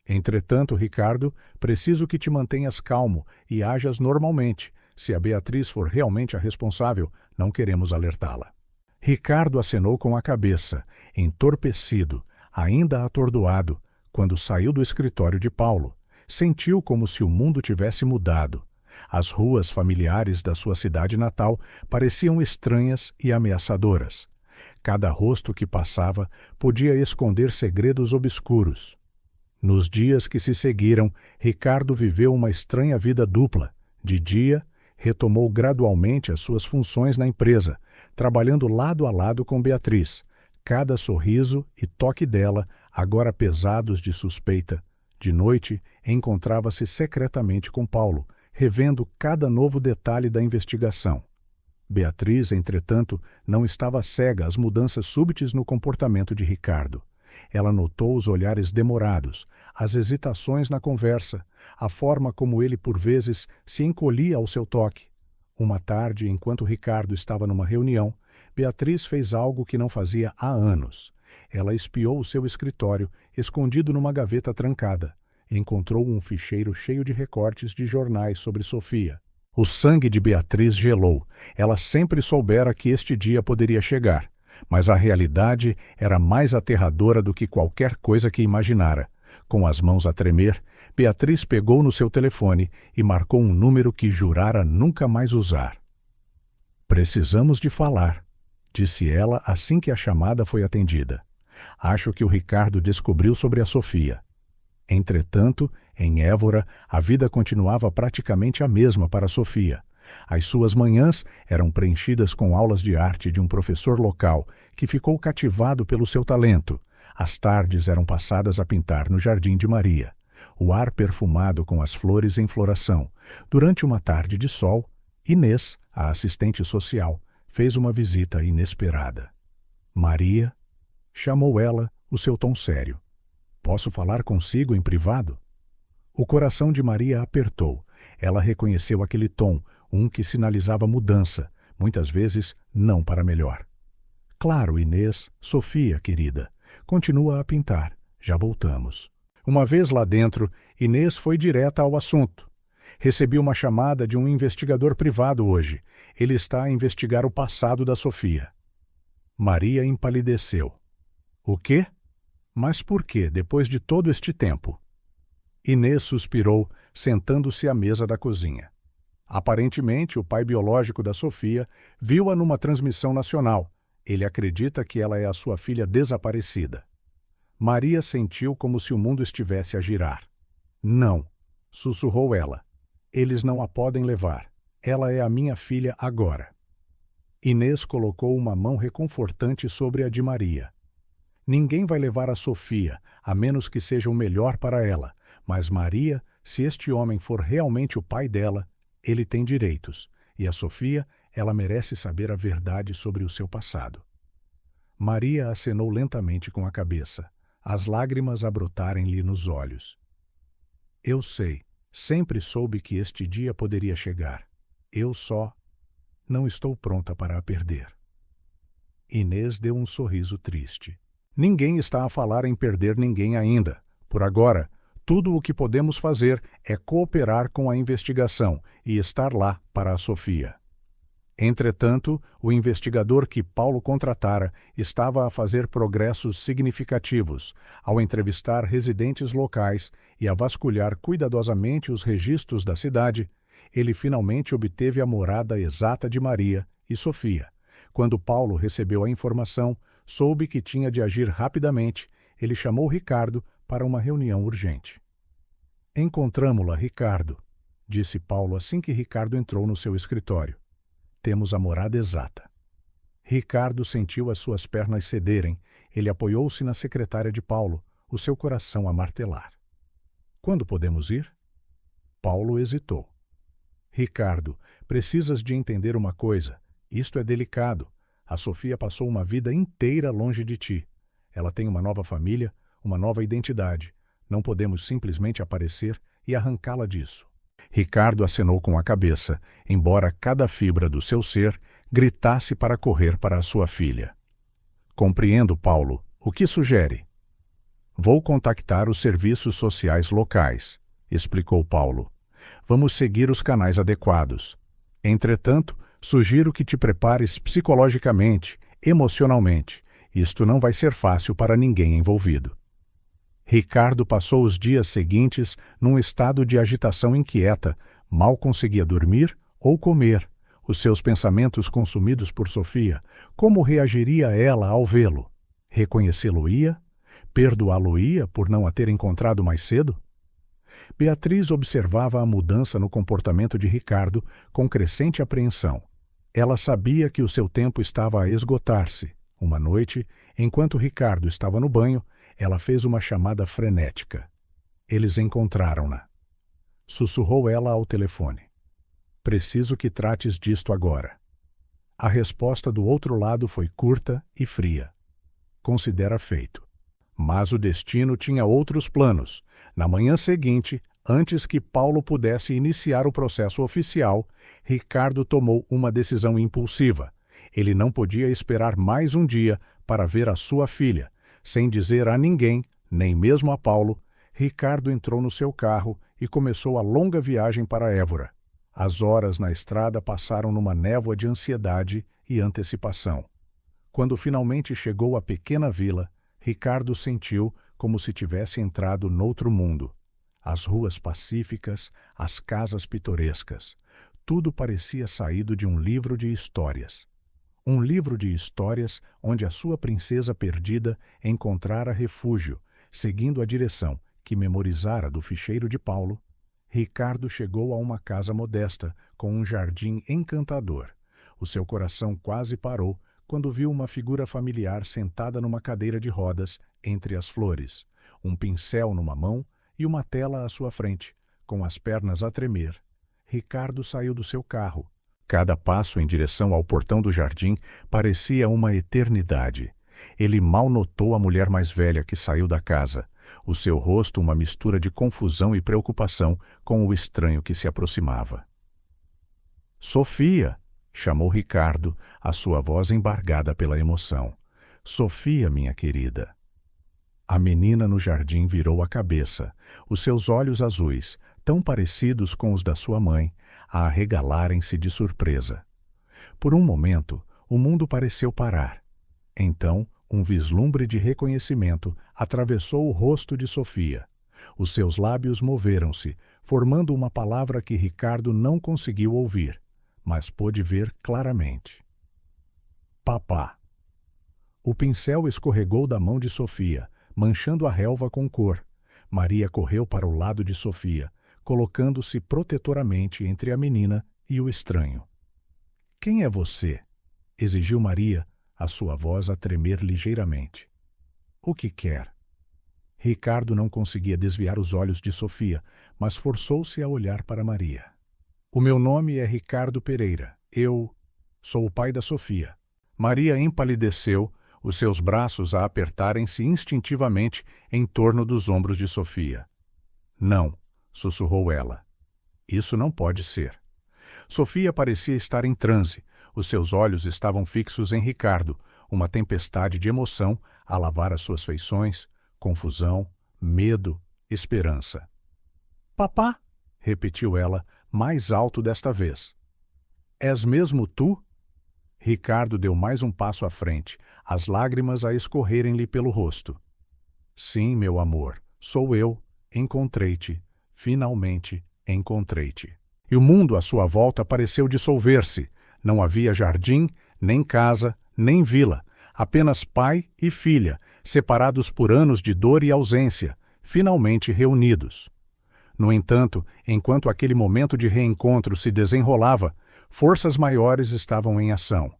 Speaker 1: Entretanto, Ricardo, preciso que te mantenhas calmo e ajas normalmente. Se a Beatriz for realmente a responsável, não queremos alertá-la. Ricardo acenou com a cabeça, entorpecido, ainda atordoado, quando saiu do escritório de Paulo. Sentiu como se o mundo tivesse mudado. As ruas familiares da sua cidade natal pareciam estranhas e ameaçadoras. Cada rosto que passava podia esconder segredos obscuros. Nos dias que se seguiram, Ricardo viveu uma estranha vida dupla. De dia, retomou gradualmente as suas funções na empresa, trabalhando lado a lado com Beatriz. Cada sorriso e toque dela, agora pesados de suspeita. De noite, encontrava-se secretamente com Paulo, revendo cada novo detalhe da investigação. Beatriz, entretanto, não estava cega às mudanças súbitas no comportamento de Ricardo. Ela notou os olhares demorados, as hesitações na conversa, a forma como ele, por vezes, se encolhia ao seu toque. Uma tarde, enquanto Ricardo estava numa reunião, Beatriz fez algo que não fazia há anos. Ela espiou o seu escritório, escondido numa gaveta trancada. Encontrou um ficheiro cheio de recortes de jornais sobre Sofia. O sangue de Beatriz gelou. Ela sempre soubera que este dia poderia chegar. Mas a realidade era mais aterradora do que qualquer coisa que imaginara. Com as mãos a tremer, Beatriz pegou no seu telefone e marcou um número que jurara nunca mais usar. Precisamos de falar, disse ela assim que a chamada foi atendida. Acho que o Ricardo descobriu sobre a Sofia. Entretanto, em Évora, a vida continuava praticamente a mesma para Sofia. As suas manhãs eram preenchidas com aulas de arte de um professor local que ficou cativado pelo seu talento. As tardes eram passadas a pintar no Jardim de Maria, o ar perfumado com as flores em floração. Durante uma tarde de sol, Inês, a assistente social, fez uma visita inesperada. Maria, chamou ela, o seu tom sério. Posso falar consigo em privado? O coração de Maria apertou. Ela reconheceu aquele tom, um que sinalizava mudança, muitas vezes não para melhor. Claro, Inês, Sofia, querida. Continua a pintar. Já voltamos. Uma vez lá dentro, Inês foi direta ao assunto. Recebi uma chamada de um investigador privado hoje. Ele está a investigar o passado da Sofia. Maria empalideceu. O quê? Mas por que, depois de todo este tempo? Inês suspirou, sentando-se à mesa da cozinha. Aparentemente, o pai biológico da Sofia viu-a numa transmissão nacional. Ele acredita que ela é a sua filha desaparecida. Maria sentiu como se o mundo estivesse a girar. Não, sussurrou ela. Eles não a podem levar. Ela é a minha filha agora. Inês colocou uma mão reconfortante sobre a de Maria. Ninguém vai levar a Sofia, a menos que seja o melhor para ela. Mas Maria, se este homem for realmente o pai dela, ele tem direitos. E a Sofia, ela merece saber a verdade sobre o seu passado. Maria acenou lentamente com a cabeça, as lágrimas a brotarem-lhe nos olhos. Eu sei, sempre soube que este dia poderia chegar. Eu só não estou pronta para a perder. Inês deu um sorriso triste. Ninguém está a falar em perder ninguém ainda. Por agora, tudo o que podemos fazer é cooperar com a investigação e estar lá para a Sofia. Entretanto, o investigador que Paulo contratara estava a fazer progressos significativos ao entrevistar residentes locais e a vasculhar cuidadosamente os registros da cidade. Ele finalmente obteve a morada exata de Maria e Sofia. Quando Paulo recebeu a informação, soube que tinha de agir rapidamente. Ele chamou Ricardo para uma reunião urgente. Encontramo-la, Ricardo, disse Paulo assim que Ricardo entrou no seu escritório. Temos a morada exata. Ricardo sentiu as suas pernas cederem. Ele apoiou-se na secretária de Paulo, o seu coração a martelar. Quando podemos ir? Paulo hesitou. Ricardo, precisas de entender uma coisa. Isto é delicado. A Sofia passou uma vida inteira longe de ti. Ela tem uma nova família, uma nova identidade. Não podemos simplesmente aparecer e arrancá-la disso. Ricardo acenou com a cabeça, embora cada fibra do seu ser gritasse para correr para a sua filha. Compreendo, Paulo. O que sugere? Vou contactar os serviços sociais locais, explicou Paulo. Vamos seguir os canais adequados. Entretanto, sugiro que te prepares psicologicamente, emocionalmente. Isto não vai ser fácil para ninguém envolvido. Ricardo passou os dias seguintes num estado de agitação inquieta, mal conseguia dormir ou comer. Os seus pensamentos consumidos por Sofia, como reagiria ela ao vê-lo? Reconhecê-lo-ia? Perdoá-lo-ia por não a ter encontrado mais cedo? Beatriz observava a mudança no comportamento de Ricardo com crescente apreensão. Ela sabia que o seu tempo estava a esgotar-se. Uma noite, enquanto Ricardo estava no banho, ela fez uma chamada frenética. Eles encontraram-na. Sussurrou ela ao telefone. Preciso que trates disto agora. A resposta do outro lado foi curta e fria. Considera feito. Mas o destino tinha outros planos. Na manhã seguinte, antes que Paulo pudesse iniciar o processo oficial, Ricardo tomou uma decisão impulsiva. Ele não podia esperar mais um dia para ver a sua filha. Sem dizer a ninguém, nem mesmo a Paulo, Ricardo entrou no seu carro e começou a longa viagem para Évora. As horas na estrada passaram numa névoa de ansiedade e antecipação. Quando finalmente chegou à pequena vila, Ricardo sentiu como se tivesse entrado noutro mundo. As ruas pacíficas, as casas pitorescas. Tudo parecia saído de um livro de histórias. Um livro de histórias onde a sua princesa perdida encontrara refúgio, seguindo a direção que memorizara do ficheiro de Paulo. Ricardo chegou a uma casa modesta, com um jardim encantador. O seu coração quase parou quando viu uma figura familiar sentada numa cadeira de rodas entre as flores, um pincel numa mão e uma tela à sua frente, com as pernas a tremer. Ricardo saiu do seu carro. Cada passo em direção ao portão do jardim parecia uma eternidade. Ele mal notou a mulher mais velha que saiu da casa, o seu rosto uma mistura de confusão e preocupação com o estranho que se aproximava. Sofia! Chamou Ricardo, a sua voz embargada pela emoção. Sofia, minha querida. A menina no jardim virou a cabeça, os seus olhos azuis, tão parecidos com os da sua mãe, a arregalarem-se de surpresa. Por um momento, o mundo pareceu parar. Então, um vislumbre de reconhecimento atravessou o rosto de Sofia. Os seus lábios moveram-se, formando uma palavra que Ricardo não conseguiu ouvir, mas pôde ver claramente. Papá. O pincel escorregou da mão de Sofia, manchando a relva com cor. Maria correu para o lado de Sofia, colocando-se protetoramente entre a menina e o estranho. — Quem é você? Exigiu Maria, a sua voz a tremer ligeiramente. — O que quer? Ricardo não conseguia desviar os olhos de Sofia, mas forçou-se a olhar para Maria. — O meu nome é Ricardo Pereira. Eu sou o pai da Sofia. Maria empalideceu, os seus braços a apertarem-se instintivamente em torno dos ombros de Sofia. — Não, sussurrou ela. Isso não pode ser. Sofia parecia estar em transe. Os seus olhos estavam fixos em Ricardo, uma tempestade de emoção a lavar as suas feições, confusão, medo, esperança. — Papá! Repetiu ela, mais alto desta vez. — És mesmo tu? Ricardo deu mais um passo à frente, as lágrimas a escorrerem-lhe pelo rosto. — Sim, meu amor, sou eu. Encontrei-te. Finalmente encontrei-te. E o mundo à sua volta pareceu dissolver-se. Não havia jardim, nem casa, nem vila. Apenas pai e filha, separados por anos de dor e ausência, finalmente reunidos. No entanto, enquanto aquele momento de reencontro se desenrolava, forças maiores estavam em ação.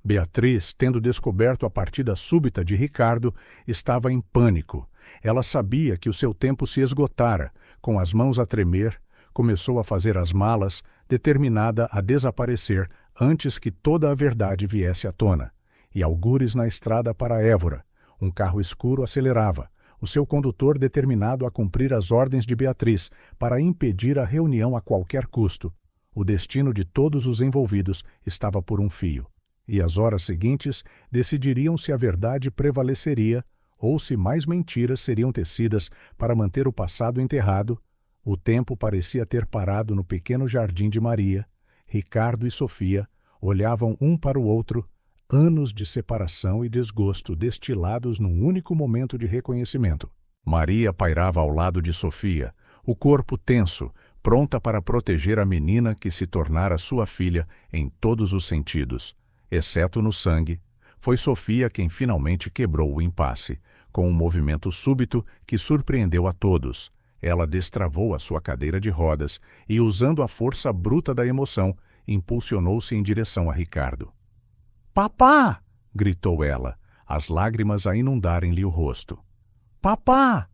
Speaker 1: Beatriz, tendo descoberto a partida súbita de Ricardo, estava em pânico. Ela sabia que o seu tempo se esgotara. Com as mãos a tremer, começou a fazer as malas, determinada a desaparecer antes que toda a verdade viesse à tona. E algures na estrada para Évora. Um carro escuro acelerava, o seu condutor determinado a cumprir as ordens de Beatriz para impedir a reunião a qualquer custo. O destino de todos os envolvidos estava por um fio. E as horas seguintes decidiriam se a verdade prevaleceria ou se mais mentiras seriam tecidas para manter o passado enterrado. O tempo parecia ter parado no pequeno jardim de Maria. Ricardo e Sofia olhavam um para o outro, anos de separação e desgosto destilados num único momento de reconhecimento. Maria pairava ao lado de Sofia, o corpo tenso, pronta para proteger a menina que se tornara sua filha em todos os sentidos, exceto no sangue. Foi Sofia quem finalmente quebrou o impasse, com um movimento súbito que surpreendeu a todos. Ela destravou a sua cadeira de rodas e, usando a força bruta da emoção, impulsionou-se em direção a Ricardo. — Papá! Gritou ela, as lágrimas a inundarem-lhe o rosto. — Papá!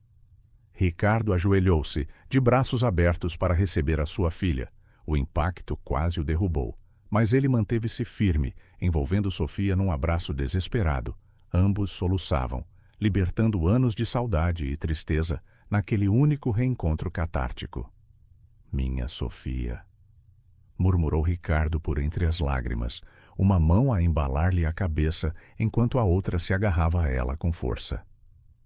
Speaker 1: Ricardo ajoelhou-se, de braços abertos para receber a sua filha. O impacto quase o derrubou, mas ele manteve-se firme, envolvendo Sofia num abraço desesperado. Ambos soluçavam, libertando anos de saudade e tristeza naquele único reencontro catártico. — Minha Sofia! Murmurou Ricardo por entre as lágrimas, uma mão a embalar-lhe a cabeça enquanto a outra se agarrava a ela com força.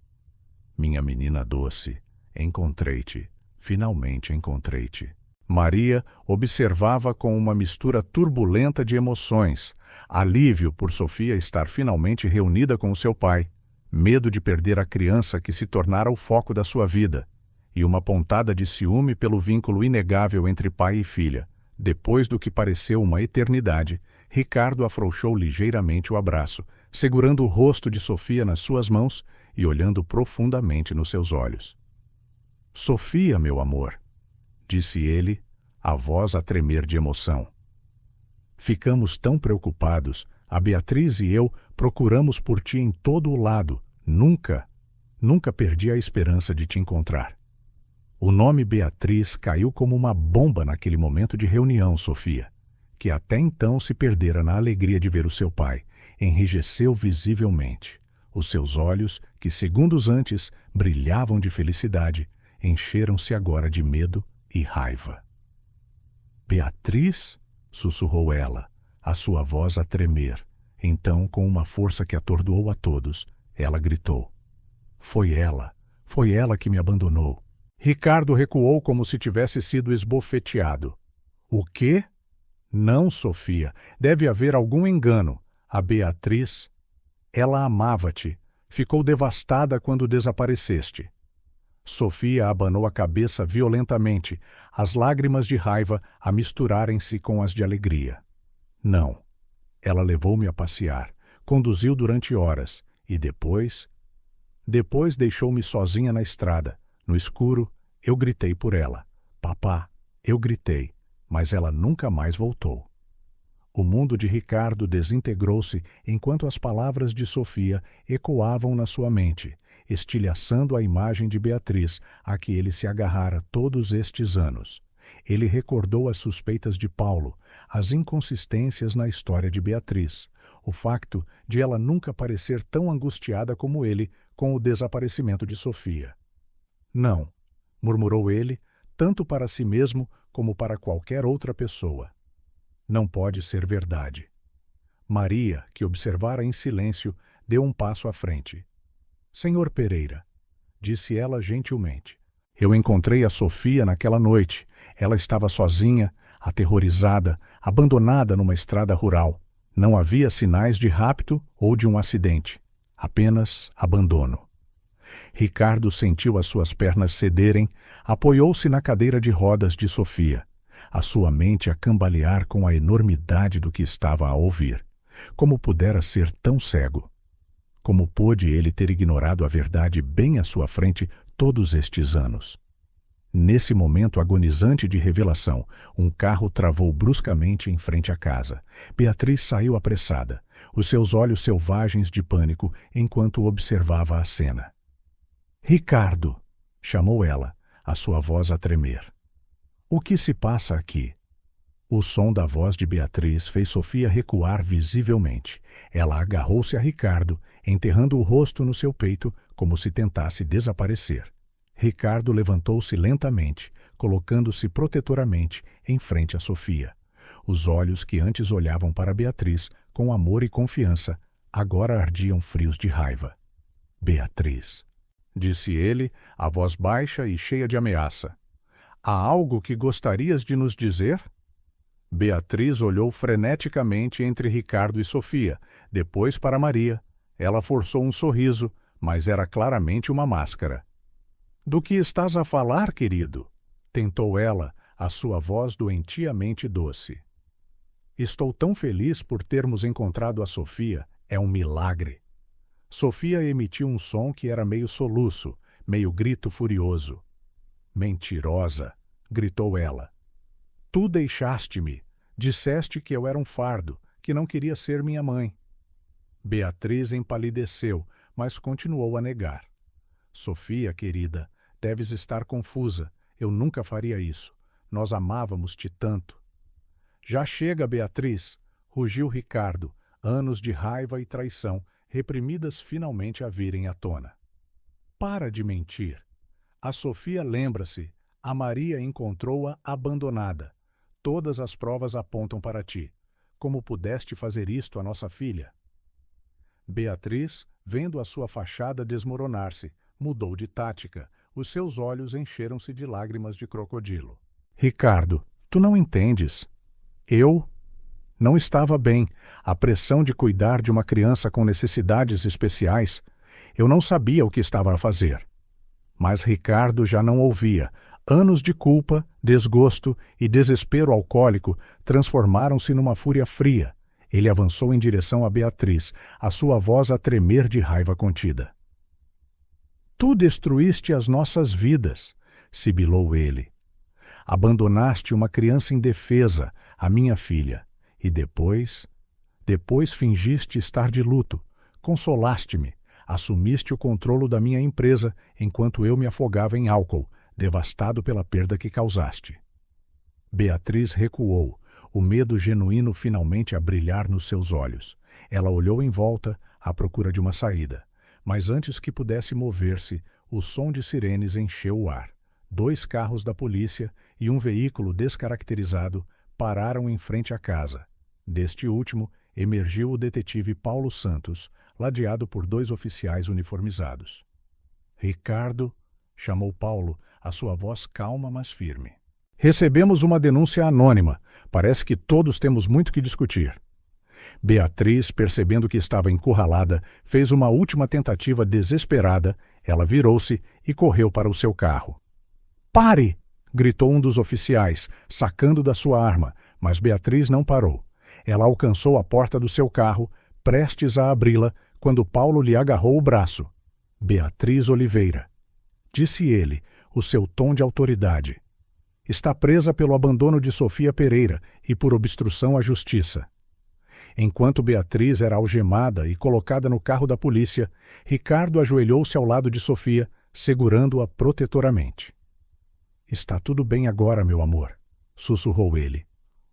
Speaker 1: — Minha menina doce, encontrei-te, finalmente encontrei-te. Maria observava com uma mistura turbulenta de emoções, alívio por Sofia estar finalmente reunida com o seu pai, medo de perder a criança que se tornara o foco da sua vida, e uma pontada de ciúme pelo vínculo inegável entre pai e filha, Depois do que pareceu uma eternidade, Ricardo afrouxou ligeiramente o abraço, segurando o rosto de Sofia nas suas mãos e olhando profundamente nos seus olhos. "Sofia, meu amor", disse ele, a voz a tremer de emoção. "Ficamos tão preocupados, a Beatriz e eu procuramos por ti em todo o lado. Nunca perdi a esperança de te encontrar." O nome Beatriz caiu como uma bomba naquele momento de reunião, Sofia, que até então se perdera na alegria de ver o seu pai, enrijeceu visivelmente. Os seus olhos, que segundos antes brilhavam de felicidade, encheram-se agora de medo e raiva. "Beatriz?" sussurrou ela, a sua voz a tremer. Então, com uma força que atordoou a todos, ela gritou: Foi ela que me abandonou." Ricardo recuou como se tivesse sido esbofeteado. "O quê?" "Não, Sofia, deve haver algum engano. A Beatriz, ela amava-te. Ficou devastada quando desapareceste." Sofia abanou a cabeça violentamente, as lágrimas de raiva a misturarem-se com as de alegria. "Não. Ela levou-me a passear, conduziu durante horas e depois deixou-me sozinha na estrada. No escuro, eu gritei por ela. Papá, eu gritei, mas ela nunca mais voltou." O mundo de Ricardo desintegrou-se enquanto as palavras de Sofia ecoavam na sua mente, estilhaçando a imagem de Beatriz, a que ele se agarrara todos estes anos. Ele recordou as suspeitas de Paulo, as inconsistências na história de Beatriz, o facto de ela nunca parecer tão angustiada como ele com o desaparecimento de Sofia. "Não", murmurou ele, tanto para si mesmo como para qualquer outra pessoa. "Não pode ser verdade." Maria, que observara em silêncio, deu um passo à frente. "Senhor Pereira", disse ela gentilmente, "eu encontrei a Sofia naquela noite. Ela estava sozinha, aterrorizada, abandonada numa estrada rural. Não havia sinais de rapto ou de um acidente, apenas abandono." Ricardo sentiu as suas pernas cederem, apoiou-se na cadeira de rodas de Sofia, a sua mente a cambalear com a enormidade do que estava a ouvir. Como pudera ser tão cego? Como pôde ele ter ignorado a verdade bem à sua frente todos estes anos? Nesse momento agonizante de revelação, um carro travou bruscamente em frente à casa. Beatriz saiu apressada, os seus olhos selvagens de pânico enquanto observava a cena. "Ricardo!" chamou ela, a sua voz a tremer. "O que se passa aqui?" O som da voz de Beatriz fez Sofia recuar visivelmente. Ela agarrou-se a Ricardo, enterrando o rosto no seu peito como se tentasse desaparecer. Ricardo levantou-se lentamente, colocando-se protetoramente em frente a Sofia. Os olhos que antes olhavam para Beatriz com amor e confiança, agora ardiam frios de raiva. "Beatriz", disse ele, a voz baixa e cheia de ameaça. "Há algo que gostarias de nos dizer?" Beatriz olhou freneticamente entre Ricardo e Sofia, depois para Maria. Ela forçou um sorriso, mas era claramente uma máscara. "Do que estás a falar, querido?" tentou ela, a sua voz doentiamente doce. "Estou tão feliz por termos encontrado a Sofia, é um milagre." Sofia emitiu um som que era meio soluço, meio grito furioso. "Mentirosa!" gritou ela. "Tu deixaste-me, disseste que eu era um fardo, que não queria ser minha mãe." Beatriz empalideceu, mas continuou a negar. "Sofia, querida, deves estar confusa. Eu nunca faria isso. Nós amávamos-te tanto." "Já chega, Beatriz!" rugiu Ricardo, anos de raiva e traição, reprimidas finalmente a virem à tona. "Para de mentir. A Sofia lembra-se. A Maria encontrou-a abandonada. Todas as provas apontam para ti. Como pudeste fazer isto à nossa filha?" Beatriz, vendo a sua fachada desmoronar-se, mudou de tática. Os seus olhos encheram-se de lágrimas de crocodilo. "Ricardo, tu não entendes. Eu não estava bem. A pressão de cuidar de uma criança com necessidades especiais. Eu não sabia o que estava a fazer." Mas Ricardo já não ouvia. Anos de culpa, Desgosto e desespero alcoólico transformaram-se numa fúria fria. Ele avançou em direção a Beatriz, a sua voz a tremer de raiva contida. Tu destruíste as nossas vidas, sibilou ele. Abandonaste uma criança indefesa, a minha filha, e depois fingiste estar de luto, consolaste-me, assumiste o controle da minha empresa enquanto eu me afogava em álcool, devastado pela perda que causaste. Beatriz recuou, o medo genuíno finalmente a brilhar nos seus olhos. Ela olhou em volta, à procura de uma saída, mas antes que pudesse mover-se, o som de sirenes encheu o ar. 2 carros da polícia e um veículo descaracterizado pararam em frente à casa. Deste último, emergiu o detetive Paulo Santos, ladeado por 2 oficiais uniformizados. Ricardo, chamou Paulo, a sua voz calma, mas firme. Recebemos uma denúncia anônima. Parece que todos temos muito que discutir. Beatriz, percebendo que estava encurralada, fez uma última tentativa desesperada. Ela virou-se e correu para o seu carro. Pare! Gritou um dos oficiais, sacando da sua arma, mas Beatriz não parou. Ela alcançou a porta do seu carro, prestes a abri-la, quando Paulo lhe agarrou o braço. Beatriz Oliveira, disse ele, o seu tom de autoridade. Está presa pelo abandono de Sofia Pereira e por obstrução à justiça. Enquanto Beatriz era algemada e colocada no carro da polícia, Ricardo ajoelhou-se ao lado de Sofia, segurando-a protetoramente. Está tudo bem agora, meu amor, sussurrou ele.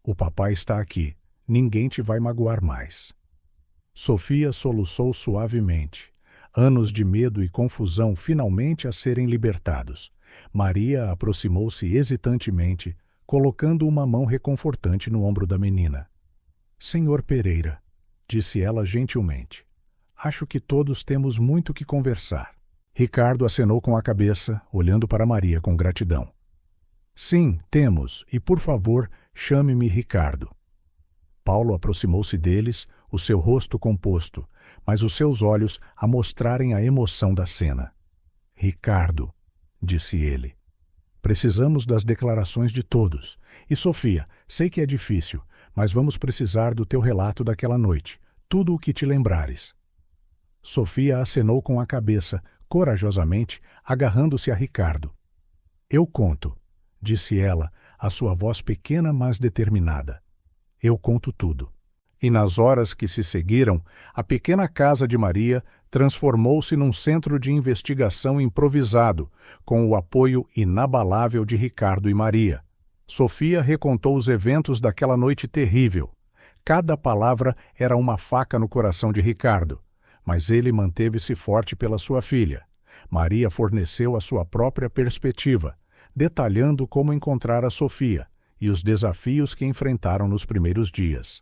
Speaker 1: O papai está aqui. Ninguém te vai magoar mais. Sofia soluçou suavemente. Anos de medo e confusão finalmente a serem libertados. Maria aproximou-se hesitantemente, colocando uma mão reconfortante no ombro da menina. Senhor Pereira, disse ela gentilmente, acho que todos temos muito que conversar. Ricardo acenou com a cabeça, olhando para Maria com gratidão. Sim, temos, e por favor, chame-me Ricardo. Paulo aproximou-se deles, o seu rosto composto, mas os seus olhos a mostrarem a emoção da cena. Ricardo, disse ele, precisamos das declarações de todos. E Sofia, sei que é difícil, mas vamos precisar do teu relato daquela noite, tudo o que te lembrares. Sofia acenou com a cabeça, corajosamente, agarrando-se a Ricardo. Eu conto, disse ela, a sua voz pequena mas determinada. Eu conto tudo. E nas horas que se seguiram, a pequena casa de Maria transformou-se num centro de investigação improvisado, com o apoio inabalável de Ricardo e Maria. Sofia recontou os eventos daquela noite terrível. Cada palavra era uma faca no coração de Ricardo, mas ele manteve-se forte pela sua filha. Maria forneceu a sua própria perspectiva, detalhando como encontrar a Sofia e os desafios que enfrentaram nos primeiros dias.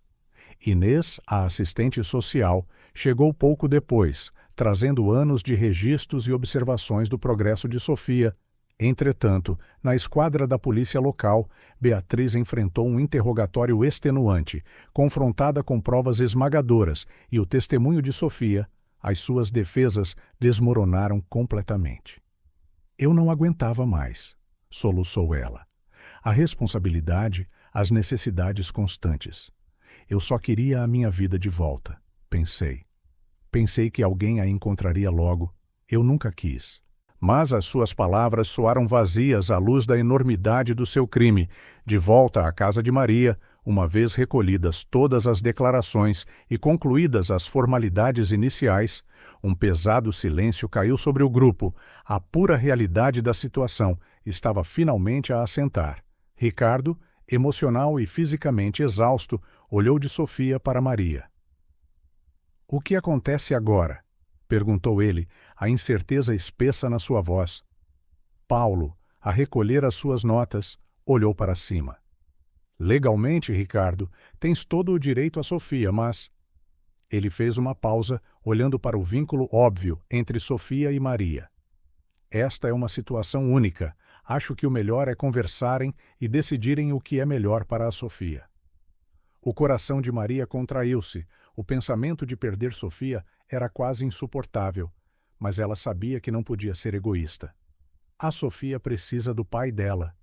Speaker 1: Inês, a assistente social, chegou pouco depois, trazendo anos de registros e observações do progresso de Sofia. Entretanto, na esquadra da polícia local, Beatriz enfrentou um interrogatório extenuante, confrontada com provas esmagadoras e o testemunho de Sofia. As suas defesas desmoronaram completamente. Eu não aguentava mais, soluçou ela. A responsabilidade, as necessidades constantes. Eu só queria a minha vida de volta, pensei. Pensei que alguém a encontraria logo. Eu nunca quis. Mas as suas palavras soaram vazias à luz da enormidade do seu crime. De volta à casa de Maria, uma vez recolhidas todas as declarações e concluídas as formalidades iniciais, um pesado silêncio caiu sobre o grupo. A pura realidade da situação estava finalmente a assentar. Ricardo, emocional e fisicamente exausto, olhou de Sofia para Maria. O que acontece agora? Perguntou ele, a incerteza espessa na sua voz. Paulo, a recolher as suas notas, olhou para cima. Legalmente, Ricardo, tens todo o direito a Sofia, mas... Ele fez uma pausa, olhando para o vínculo óbvio entre Sofia e Maria. Esta é uma situação única. Acho que o melhor é conversarem e decidirem o que é melhor para a Sofia. O coração de Maria contraiu-se. O pensamento de perder Sofia era quase insuportável, mas ela sabia que não podia ser egoísta. A Sofia precisa do pai dela.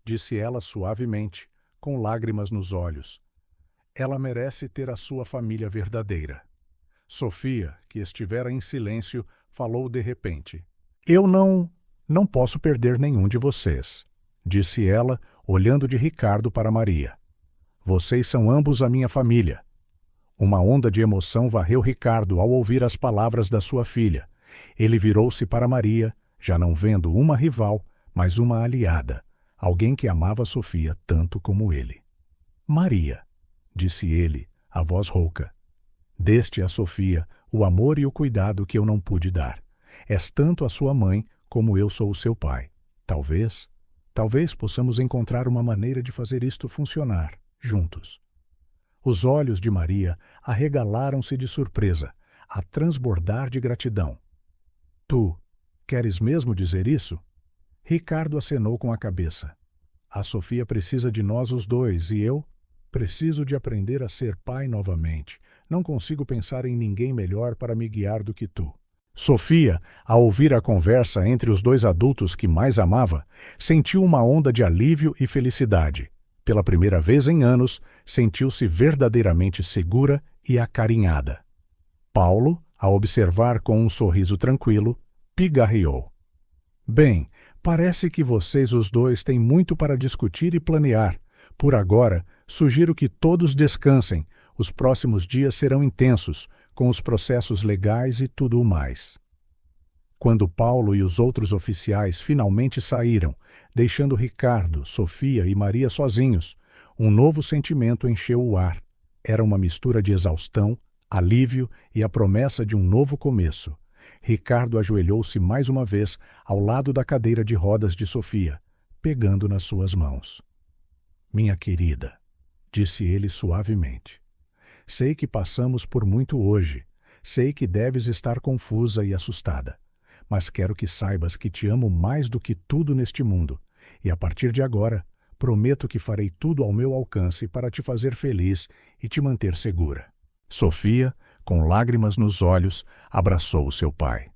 Speaker 1: disse ela suavemente, com lágrimas nos olhos. Ela merece ter a sua família verdadeira. Sofia, que estivera em silêncio, falou de repente. Eu não posso perder nenhum de vocês, disse ela, olhando de Ricardo para Maria. Vocês são ambos a minha família. Uma onda de emoção varreu Ricardo ao ouvir as palavras da sua filha. Ele virou-se para Maria, já não vendo uma rival, mas uma aliada, alguém que amava Sofia tanto como ele. Maria, disse ele, a voz rouca, deste a Sofia o amor e o cuidado que eu não pude dar. És tanto a sua mãe como eu sou o seu pai. Talvez possamos encontrar uma maneira de fazer isto funcionar, juntos. Os olhos de Maria arregalaram-se de surpresa, a transbordar de gratidão. Tu queres mesmo dizer isso? Ricardo acenou com a cabeça. A Sofia precisa de nós os dois e eu preciso de aprender a ser pai novamente. Não consigo pensar em ninguém melhor para me guiar do que tu. Sofia, ao ouvir a conversa entre os dois adultos que mais amava, sentiu uma onda de alívio e felicidade. Pela primeira vez em anos, sentiu-se verdadeiramente segura e acarinhada. Paulo, a observar com um sorriso tranquilo, pigarreou. Bem, parece que vocês os dois têm muito para discutir e planear. Por agora, sugiro que todos descansem. Os próximos dias serão intensos, com os processos legais e tudo o mais. Quando Paulo e os outros oficiais finalmente saíram, deixando Ricardo, Sofia e Maria sozinhos, um novo sentimento encheu o ar. Era uma mistura de exaustão, alívio e a promessa de um novo começo. Ricardo ajoelhou-se mais uma vez ao lado da cadeira de rodas de Sofia, pegando nas suas mãos. Minha querida, disse ele suavemente, sei que passamos por muito hoje, sei que deves estar confusa e assustada. Mas quero que saibas que te amo mais do que tudo neste mundo, e a partir de agora, prometo que farei tudo ao meu alcance para te fazer feliz e te manter segura. Sofia, com lágrimas nos olhos, abraçou seu pai.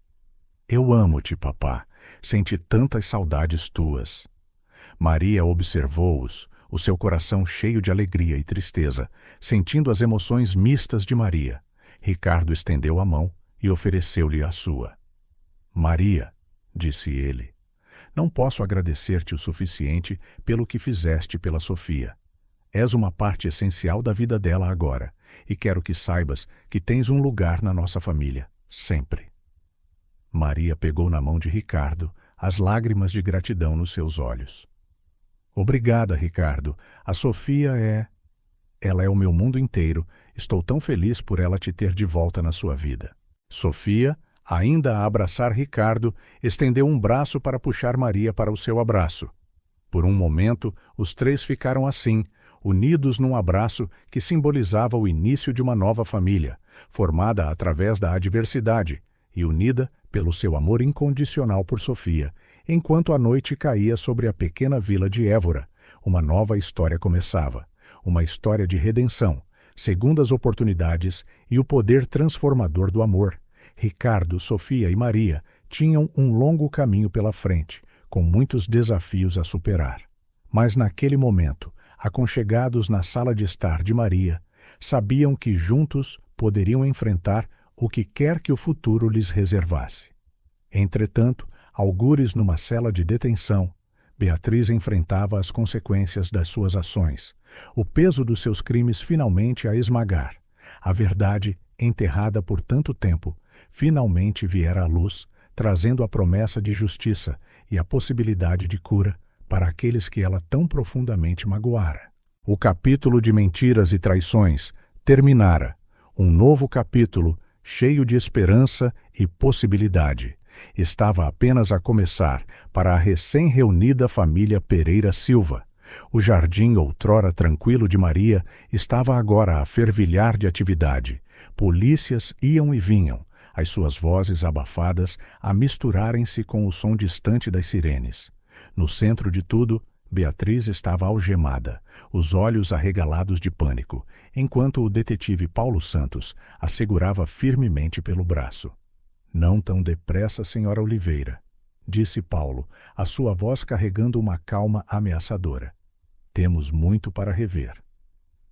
Speaker 1: Eu amo-te, papá. Senti tantas saudades tuas. Maria observou-os, o seu coração cheio de alegria e tristeza, sentindo as emoções mistas de Maria. Ricardo estendeu a mão e ofereceu-lhe a sua. Maria, disse ele, não posso agradecer-te o suficiente pelo que fizeste pela Sofia. És uma parte essencial da vida dela agora, e quero que saibas que tens um lugar na nossa família, sempre. Maria pegou na mão de Ricardo, as lágrimas de gratidão nos seus olhos. Obrigada, Ricardo. A Sofia Ela é o meu mundo inteiro. Estou tão feliz por ela te ter de volta na sua vida. Sofia, ainda a abraçar Ricardo, estendeu um braço para puxar Maria para o seu abraço. Por um momento, os três ficaram assim, unidos num abraço que simbolizava o início de uma nova família, formada através da adversidade e unida pelo seu amor incondicional por Sofia, enquanto a noite caía sobre a pequena vila de Évora. Uma nova história começava, uma história de redenção, segundas oportunidades e o poder transformador do amor. Ricardo, Sofia e Maria tinham um longo caminho pela frente, com muitos desafios a superar. Mas naquele momento, aconchegados na sala de estar de Maria, sabiam que juntos poderiam enfrentar o que quer que o futuro lhes reservasse. Entretanto, algures numa cela de detenção, Beatriz enfrentava as consequências das suas ações, o peso dos seus crimes finalmente a esmagar. A verdade, enterrada por tanto tempo, finalmente viera à luz, trazendo a promessa de justiça e a possibilidade de cura para aqueles que ela tão profundamente magoara. O capítulo de mentiras e traições terminara. Um novo capítulo, cheio de esperança e possibilidade, estava apenas a começar para a recém-reunida família Pereira Silva. O jardim outrora tranquilo de Maria estava agora a fervilhar de atividade. Polícias iam e vinham, as suas vozes abafadas a misturarem-se com o som distante das sirenes. No centro de tudo, Beatriz estava algemada, os olhos arregalados de pânico, enquanto o detetive Paulo Santos a segurava firmemente pelo braço. Não tão depressa, senhora Oliveira, disse Paulo, a sua voz carregando uma calma ameaçadora. Temos muito para rever.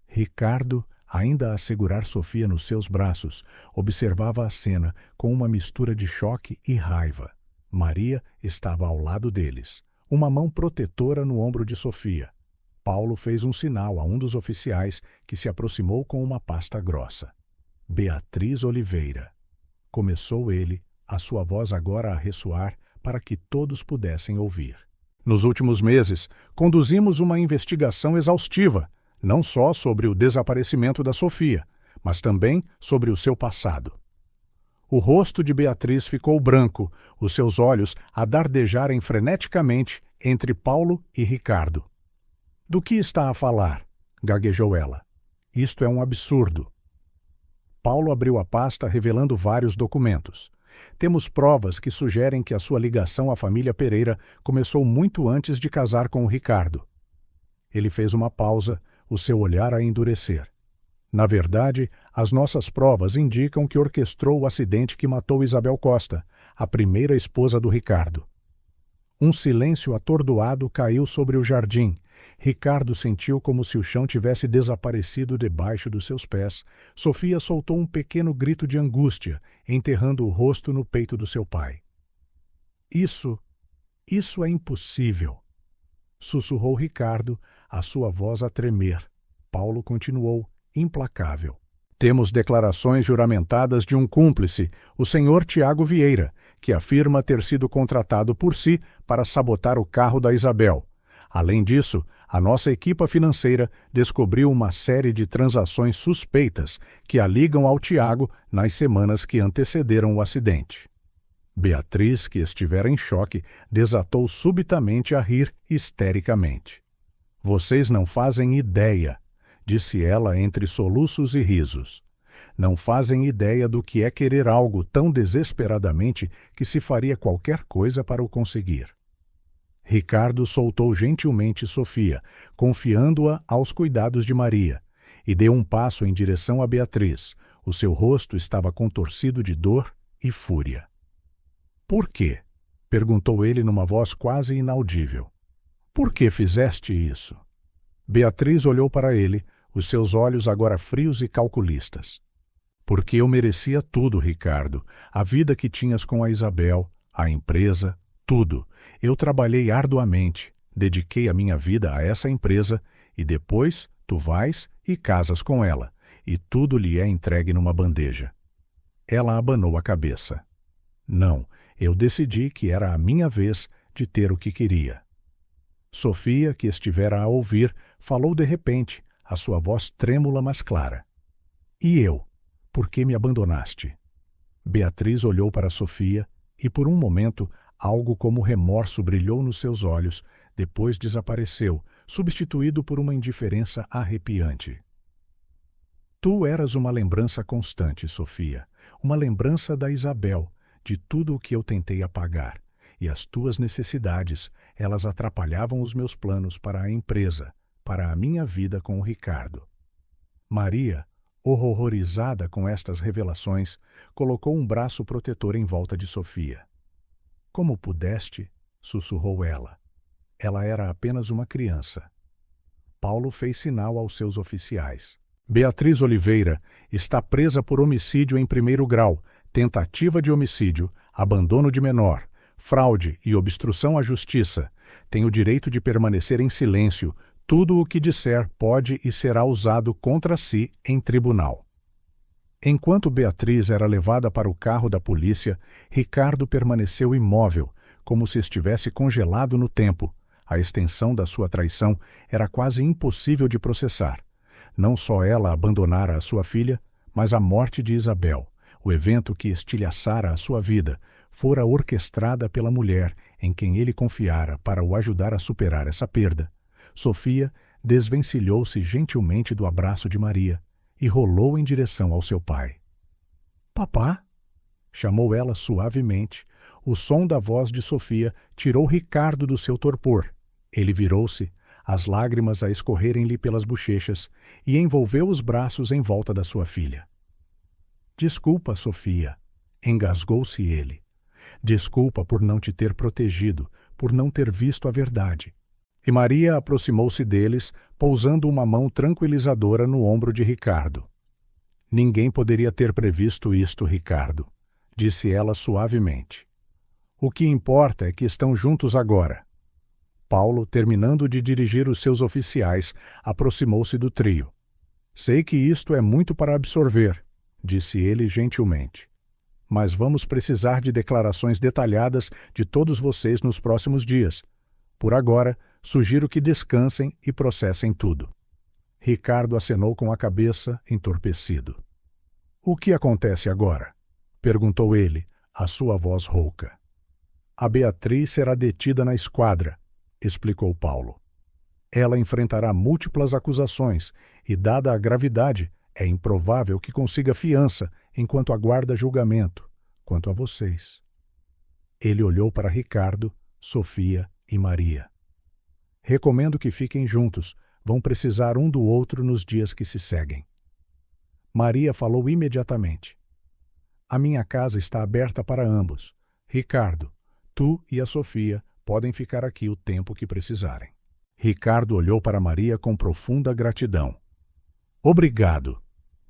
Speaker 1: Ricardo, ainda a segurar Sofia nos seus braços, observava a cena com uma mistura de choque e raiva. Maria estava ao lado deles, uma mão protetora no ombro de Sofia. Paulo fez um sinal a um dos oficiais que se aproximou com uma pasta grossa. Beatriz Oliveira. Começou ele, a sua voz agora a ressoar para que todos pudessem ouvir. Nos últimos meses, conduzimos uma investigação exaustiva, não só sobre o desaparecimento da Sofia, mas também sobre o seu passado. O rosto de Beatriz ficou branco, os seus olhos a dardejarem freneticamente entre Paulo e Ricardo. Do que está a falar? Gaguejou ela. Isto é um absurdo. Paulo abriu a pasta revelando vários documentos. Temos provas que sugerem que a sua ligação à família Pereira começou muito antes de casar com o Ricardo. Ele fez uma pausa, o seu olhar a endurecer. Na verdade, as nossas provas indicam que orquestrou o acidente que matou Isabel Costa, a primeira esposa do Ricardo. Um silêncio atordoado caiu sobre o jardim. Ricardo sentiu como se o chão tivesse desaparecido debaixo dos seus pés. Sofia soltou um pequeno grito de angústia, enterrando o rosto no peito do seu pai. Isso é impossível, sussurrou Ricardo, a sua voz a tremer. Paulo continuou, implacável. Temos declarações juramentadas de um cúmplice, o senhor Tiago Vieira, que afirma ter sido contratado por si para sabotar o carro da Isabel. Além disso, a nossa equipa financeira descobriu uma série de transações suspeitas que a ligam ao Tiago nas semanas que antecederam o acidente. Beatriz, que estivera em choque, desatou subitamente a rir histericamente. Vocês não fazem ideia, disse ela entre soluços e risos. Não fazem ideia do que é querer algo tão desesperadamente que se faria qualquer coisa para o conseguir. Ricardo soltou gentilmente Sofia, confiando-a aos cuidados de Maria, e deu um passo em direção a Beatriz. O seu rosto estava contorcido de dor e fúria. Por quê? Perguntou ele numa voz quase inaudível. Por que fizeste isso? Beatriz olhou para ele, os seus olhos agora frios e calculistas. Porque eu merecia tudo, Ricardo, a vida que tinhas com a Isabel, a empresa, tudo. Eu trabalhei arduamente, dediquei a minha vida a essa empresa e depois tu vais e casas com ela, e tudo lhe é entregue numa bandeja. Ela abanou a cabeça. Não, eu decidi que era a minha vez de ter o que queria. Sofia, que estivera a ouvir, falou de repente, a sua voz trêmula mas clara. E eu? Por que me abandonaste? Beatriz olhou para Sofia e, por um momento, algo como remorso brilhou nos seus olhos, depois desapareceu, substituído por uma indiferença arrepiante. Tu eras uma lembrança constante, Sofia, uma lembrança da Isabel, de tudo o que eu tentei apagar, e as tuas necessidades, elas atrapalhavam os meus planos para a empresa, para a minha vida com o Ricardo. Maria, horrorizada com estas revelações, colocou um braço protetor em volta de Sofia. Como pudeste? Sussurrou ela. Ela era apenas uma criança. Paulo fez sinal aos seus oficiais. Beatriz Oliveira está presa por homicídio em primeiro grau, tentativa de homicídio, abandono de menor, fraude e obstrução à justiça. Tem o direito de permanecer em silêncio. Tudo o que disser pode e será usado contra si em tribunal. Enquanto Beatriz era levada para o carro da polícia, Ricardo permaneceu imóvel, como se estivesse congelado no tempo. A extensão da sua traição era quase impossível de processar. Não só ela abandonara a sua filha, mas a morte de Isabel, o evento que estilhaçara a sua vida, fora orquestrada pela mulher em quem ele confiara para o ajudar a superar essa perda. Sofia desvencilhou-se gentilmente do abraço de Maria e rolou em direção ao seu pai. Papá? Chamou ela suavemente. O som da voz de Sofia tirou Ricardo do seu torpor. Ele virou-se, as lágrimas a escorrerem-lhe pelas bochechas, e envolveu os braços em volta da sua filha. Desculpa, Sofia, engasgou-se ele. Desculpa por não te ter protegido, por não ter visto a verdade. E Maria aproximou-se deles, pousando uma mão tranquilizadora no ombro de Ricardo. Ninguém poderia ter previsto isto, Ricardo, disse ela suavemente. O que importa é que estão juntos agora. Paulo, terminando de dirigir os seus oficiais, aproximou-se do trio. Sei que isto é muito para absorver, disse ele gentilmente. Mas vamos precisar de declarações detalhadas de todos vocês nos próximos dias. Por agora, sugiro que descansem e processem tudo. Ricardo acenou com a cabeça, entorpecido. O que acontece agora? Perguntou ele, a sua voz rouca. A Beatriz será detida na esquadra, explicou Paulo. Ela enfrentará múltiplas acusações e, dada a gravidade, é improvável que consiga fiança enquanto aguarda julgamento. Quanto a vocês. Ele olhou para Ricardo, Sofia e Maria. Recomendo que fiquem juntos, vão precisar um do outro nos dias que se seguem. Maria falou imediatamente. A minha casa está aberta para ambos. Ricardo, tu e a Sofia podem ficar aqui o tempo que precisarem. Ricardo olhou para Maria com profunda gratidão. Obrigado,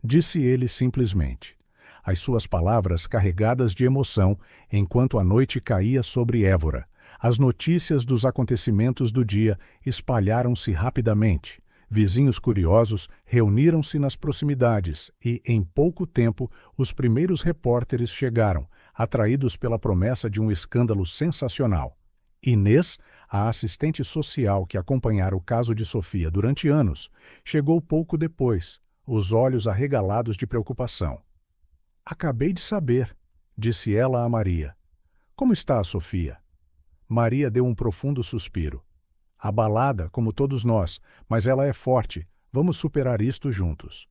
Speaker 1: disse ele simplesmente. As suas palavras carregadas de emoção, enquanto a noite caía sobre Évora. As notícias dos acontecimentos do dia espalharam-se rapidamente. Vizinhos curiosos reuniram-se nas proximidades e, em pouco tempo, os primeiros repórteres chegaram, atraídos pela promessa de um escândalo sensacional. Inês, a assistente social que acompanhara o caso de Sofia durante anos, chegou pouco depois, os olhos arregalados de preocupação. Acabei de saber, disse ela a Maria. Como está a Sofia? Maria deu um profundo suspiro. Abalada, como todos nós, mas ela é forte. Vamos superar isto juntos.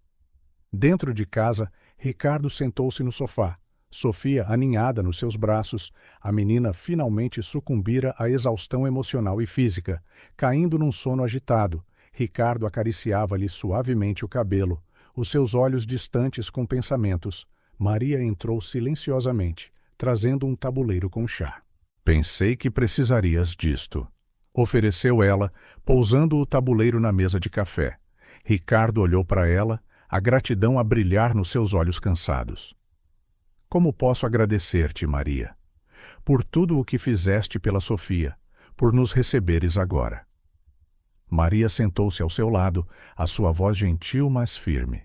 Speaker 1: Dentro de casa, Ricardo sentou-se no sofá. Sofia aninhada nos seus braços, a menina finalmente sucumbira à exaustão emocional e física, caindo num sono agitado. Ricardo acariciava-lhe suavemente o cabelo, os seus olhos distantes com pensamentos. Maria entrou silenciosamente, trazendo um tabuleiro com chá. Pensei que precisarias disto, ofereceu ela, pousando o tabuleiro na mesa de café. Ricardo olhou para ela, a gratidão a brilhar nos seus olhos cansados. Como posso agradecer-te, Maria? Por tudo o que fizeste pela Sofia, por nos receberes agora. Maria sentou-se ao seu lado, a sua voz gentil, mas firme.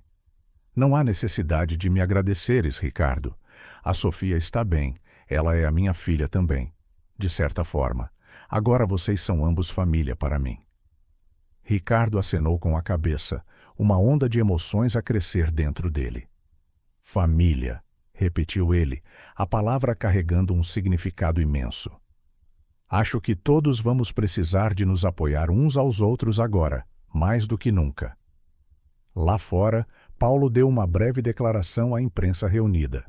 Speaker 1: Não há necessidade de me agradeceres, Ricardo. A Sofia está bem, ela é a minha filha também. De certa forma, agora vocês são ambos família para mim. Ricardo acenou com a cabeça, uma onda de emoções a crescer dentro dele. Família, repetiu ele, a palavra carregando um significado imenso. Acho que todos vamos precisar de nos apoiar uns aos outros agora, mais do que nunca. Lá fora, Paulo deu uma breve declaração à imprensa reunida.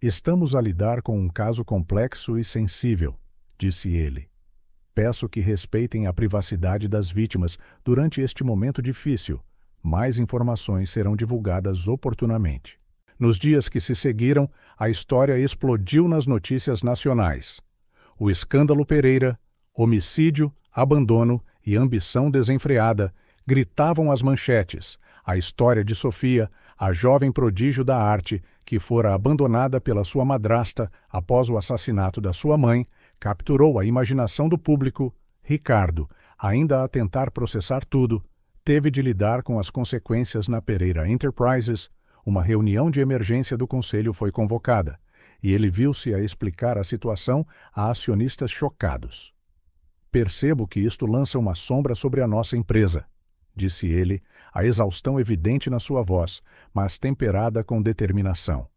Speaker 1: Estamos a lidar com um caso complexo e sensível, disse ele. Peço que respeitem a privacidade das vítimas durante este momento difícil. Mais informações serão divulgadas oportunamente. Nos dias que se seguiram, a história explodiu nas notícias nacionais. O escândalo Pereira, homicídio, abandono e ambição desenfreada gritavam as manchetes. A história de Sofia, a jovem prodígio da arte, que fora abandonada pela sua madrasta após o assassinato da sua mãe, capturou a imaginação do público. Ricardo, ainda a tentar processar tudo, teve de lidar com as consequências na Pereira Enterprises. Uma reunião de emergência do conselho foi convocada, e ele viu-se a explicar a situação a acionistas chocados. Percebo que isto lança uma sombra sobre a nossa empresa, disse ele, a exaustão evidente na sua voz, mas temperada com determinação.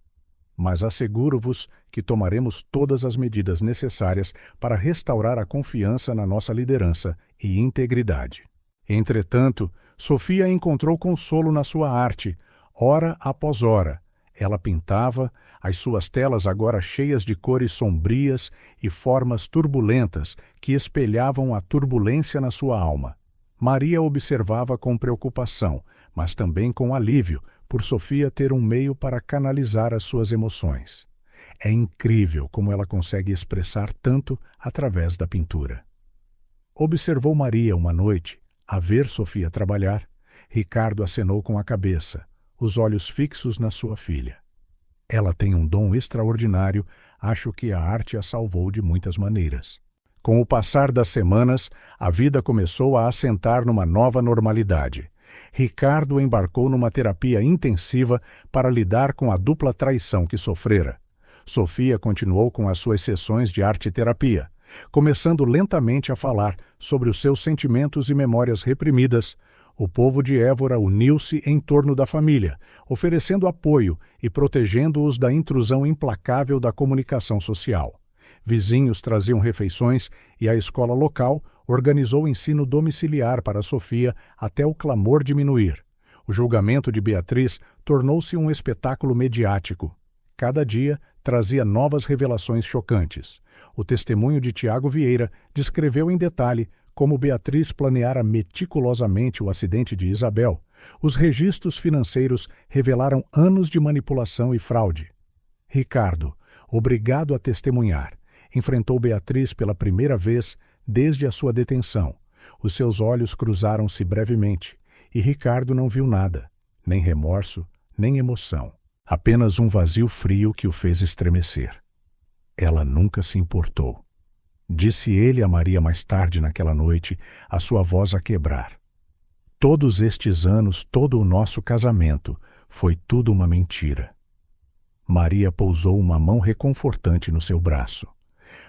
Speaker 1: Mas asseguro-vos que tomaremos todas as medidas necessárias para restaurar a confiança na nossa liderança e integridade. Entretanto, Sofia encontrou consolo na sua arte, hora após hora. Ela pintava, as suas telas agora cheias de cores sombrias e formas turbulentas que espelhavam a turbulência na sua alma. Maria observava com preocupação, mas também com alívio, por Sofia ter um meio para canalizar as suas emoções. É incrível como ela consegue expressar tanto através da pintura. Observou Maria uma noite, a ver Sofia trabalhar. Ricardo acenou com a cabeça, os olhos fixos na sua filha. Ela tem um dom extraordinário, acho que a arte a salvou de muitas maneiras. Com o passar das semanas, a vida começou a assentar numa nova normalidade. Ricardo embarcou numa terapia intensiva para lidar com a dupla traição que sofrera. Sofia continuou com as suas sessões de arte-terapia, começando lentamente a falar sobre os seus sentimentos e memórias reprimidas. O povo de Évora uniu-se em torno da família, oferecendo apoio e protegendo-os da intrusão implacável da comunicação social. Vizinhos traziam refeições e a escola local organizou ensino domiciliar para Sofia até o clamor diminuir. O julgamento de Beatriz tornou-se um espetáculo mediático. Cada dia trazia novas revelações chocantes. O testemunho de Tiago Vieira descreveu em detalhe como Beatriz planeara meticulosamente o acidente de Isabel. Os registros financeiros revelaram anos de manipulação e fraude. Ricardo, obrigado a testemunhar, enfrentou Beatriz pela primeira vez desde a sua detenção. Os seus olhos cruzaram-se brevemente, e Ricardo não viu nada, nem remorso, nem emoção. Apenas um vazio frio que o fez estremecer. Ela nunca se importou. Disse ele a Maria mais tarde naquela noite, a sua voz a quebrar. Todos estes anos, todo o nosso casamento, foi tudo uma mentira. Maria pousou uma mão reconfortante no seu braço.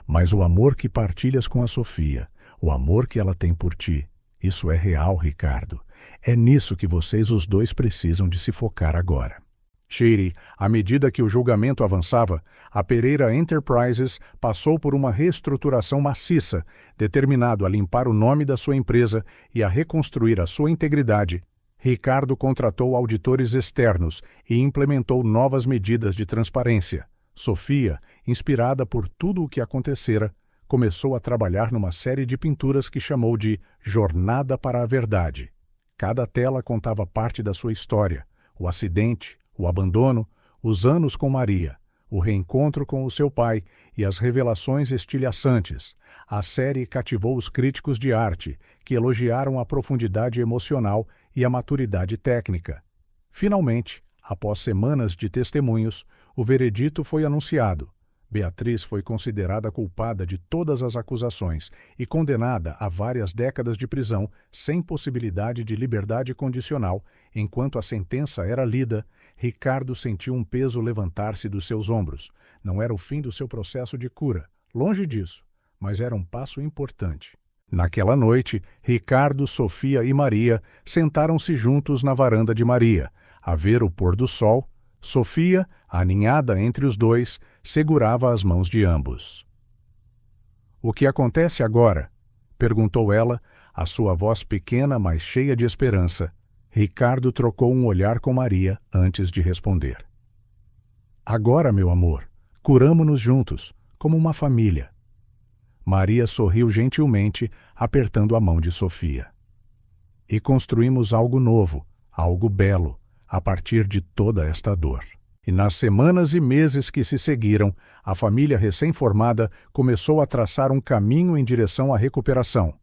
Speaker 1: Mas o amor que partilhas com a Sofia, o amor que ela tem por ti, isso é real, Ricardo. É nisso que vocês os dois precisam de se focar agora. Shiri, à medida que o julgamento avançava, a Pereira Enterprises passou por uma reestruturação maciça, determinado a limpar o nome da sua empresa e a reconstruir a sua integridade. Ricardo contratou auditores externos e implementou novas medidas de transparência. Sofia, inspirada por tudo o que acontecera, começou a trabalhar numa série de pinturas que chamou de Jornada para a Verdade. Cada tela contava parte da sua história, o acidente, o abandono, os anos com Maria, o reencontro com o seu pai e as revelações estilhaçantes. A série cativou os críticos de arte, que elogiaram a profundidade emocional e a maturidade técnica. Finalmente, após semanas de testemunhos, o veredito foi anunciado. Beatriz foi considerada culpada de todas as acusações e condenada a várias décadas de prisão sem possibilidade de liberdade condicional. Enquanto a sentença era lida, Ricardo sentiu um peso levantar-se dos seus ombros. Não era o fim do seu processo de cura, longe disso, mas era um passo importante. Naquela noite, Ricardo, Sofia e Maria sentaram-se juntos na varanda de Maria, a ver o pôr do sol. Sofia, aninhada entre os dois, segurava as mãos de ambos. "O que acontece agora?" perguntou ela, a sua voz pequena, mas cheia de esperança. Ricardo trocou um olhar com Maria antes de responder. "Agora, meu amor, curamo-nos juntos, como uma família." Maria sorriu gentilmente, apertando a mão de Sofia. "E construímos algo novo, algo belo, a partir de toda esta dor." E nas semanas e meses que se seguiram, a família recém-formada começou a traçar um caminho em direção à recuperação.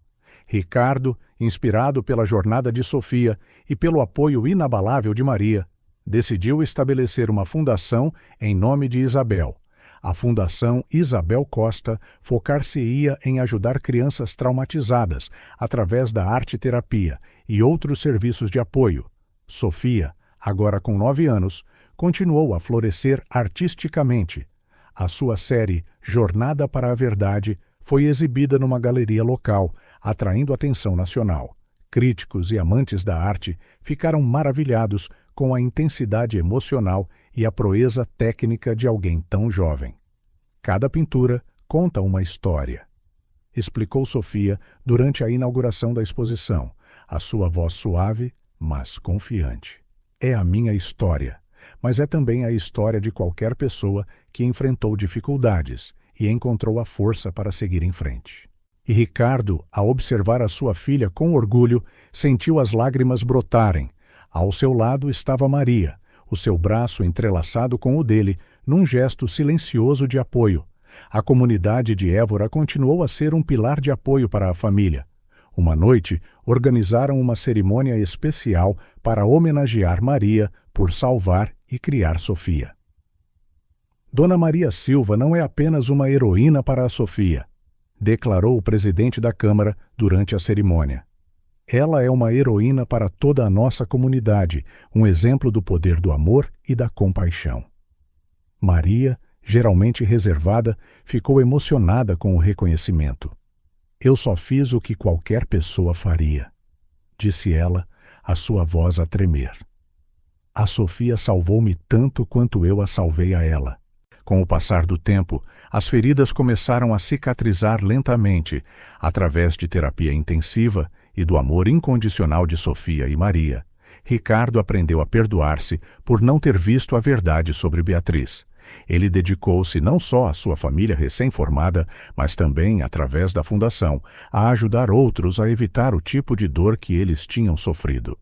Speaker 1: Ricardo, inspirado pela jornada de Sofia e pelo apoio inabalável de Maria, decidiu estabelecer uma fundação em nome de Isabel. A Fundação Isabel Costa focar-se-ia em ajudar crianças traumatizadas através da arte-terapia e outros serviços de apoio. Sofia, agora com 9 anos, continuou a florescer artisticamente. A sua série Jornada para a Verdade foi exibida numa galeria local, atraindo atenção nacional. Críticos e amantes da arte ficaram maravilhados com a intensidade emocional e a proeza técnica de alguém tão jovem. Cada pintura conta uma história, explicou Sofia durante a inauguração da exposição, a sua voz suave, mas confiante. "É a minha história, mas é também a história de qualquer pessoa que enfrentou dificuldades e encontrou a força para seguir em frente." E Ricardo, ao observar a sua filha com orgulho, sentiu as lágrimas brotarem. Ao seu lado estava Maria, o seu braço entrelaçado com o dele, num gesto silencioso de apoio. A comunidade de Évora continuou a ser um pilar de apoio para a família. Uma noite, organizaram uma cerimônia especial para homenagear Maria por salvar e criar Sofia. Dona Maria Silva não é apenas uma heroína para a Sofia, declarou o presidente da Câmara durante a cerimônia. Ela é uma heroína para toda a nossa comunidade, um exemplo do poder do amor e da compaixão. Maria, geralmente reservada, ficou emocionada com o reconhecimento. Eu só fiz o que qualquer pessoa faria, disse ela, a sua voz a tremer. A Sofia salvou-me tanto quanto eu a salvei a ela. Com o passar do tempo, as feridas começaram a cicatrizar lentamente, através de terapia intensiva e do amor incondicional de Sofia e Maria. Ricardo aprendeu a perdoar-se por não ter visto a verdade sobre Beatriz. Ele dedicou-se não só à sua família recém-formada, mas também, através da fundação, a ajudar outros a evitar o tipo de dor que eles tinham sofrido.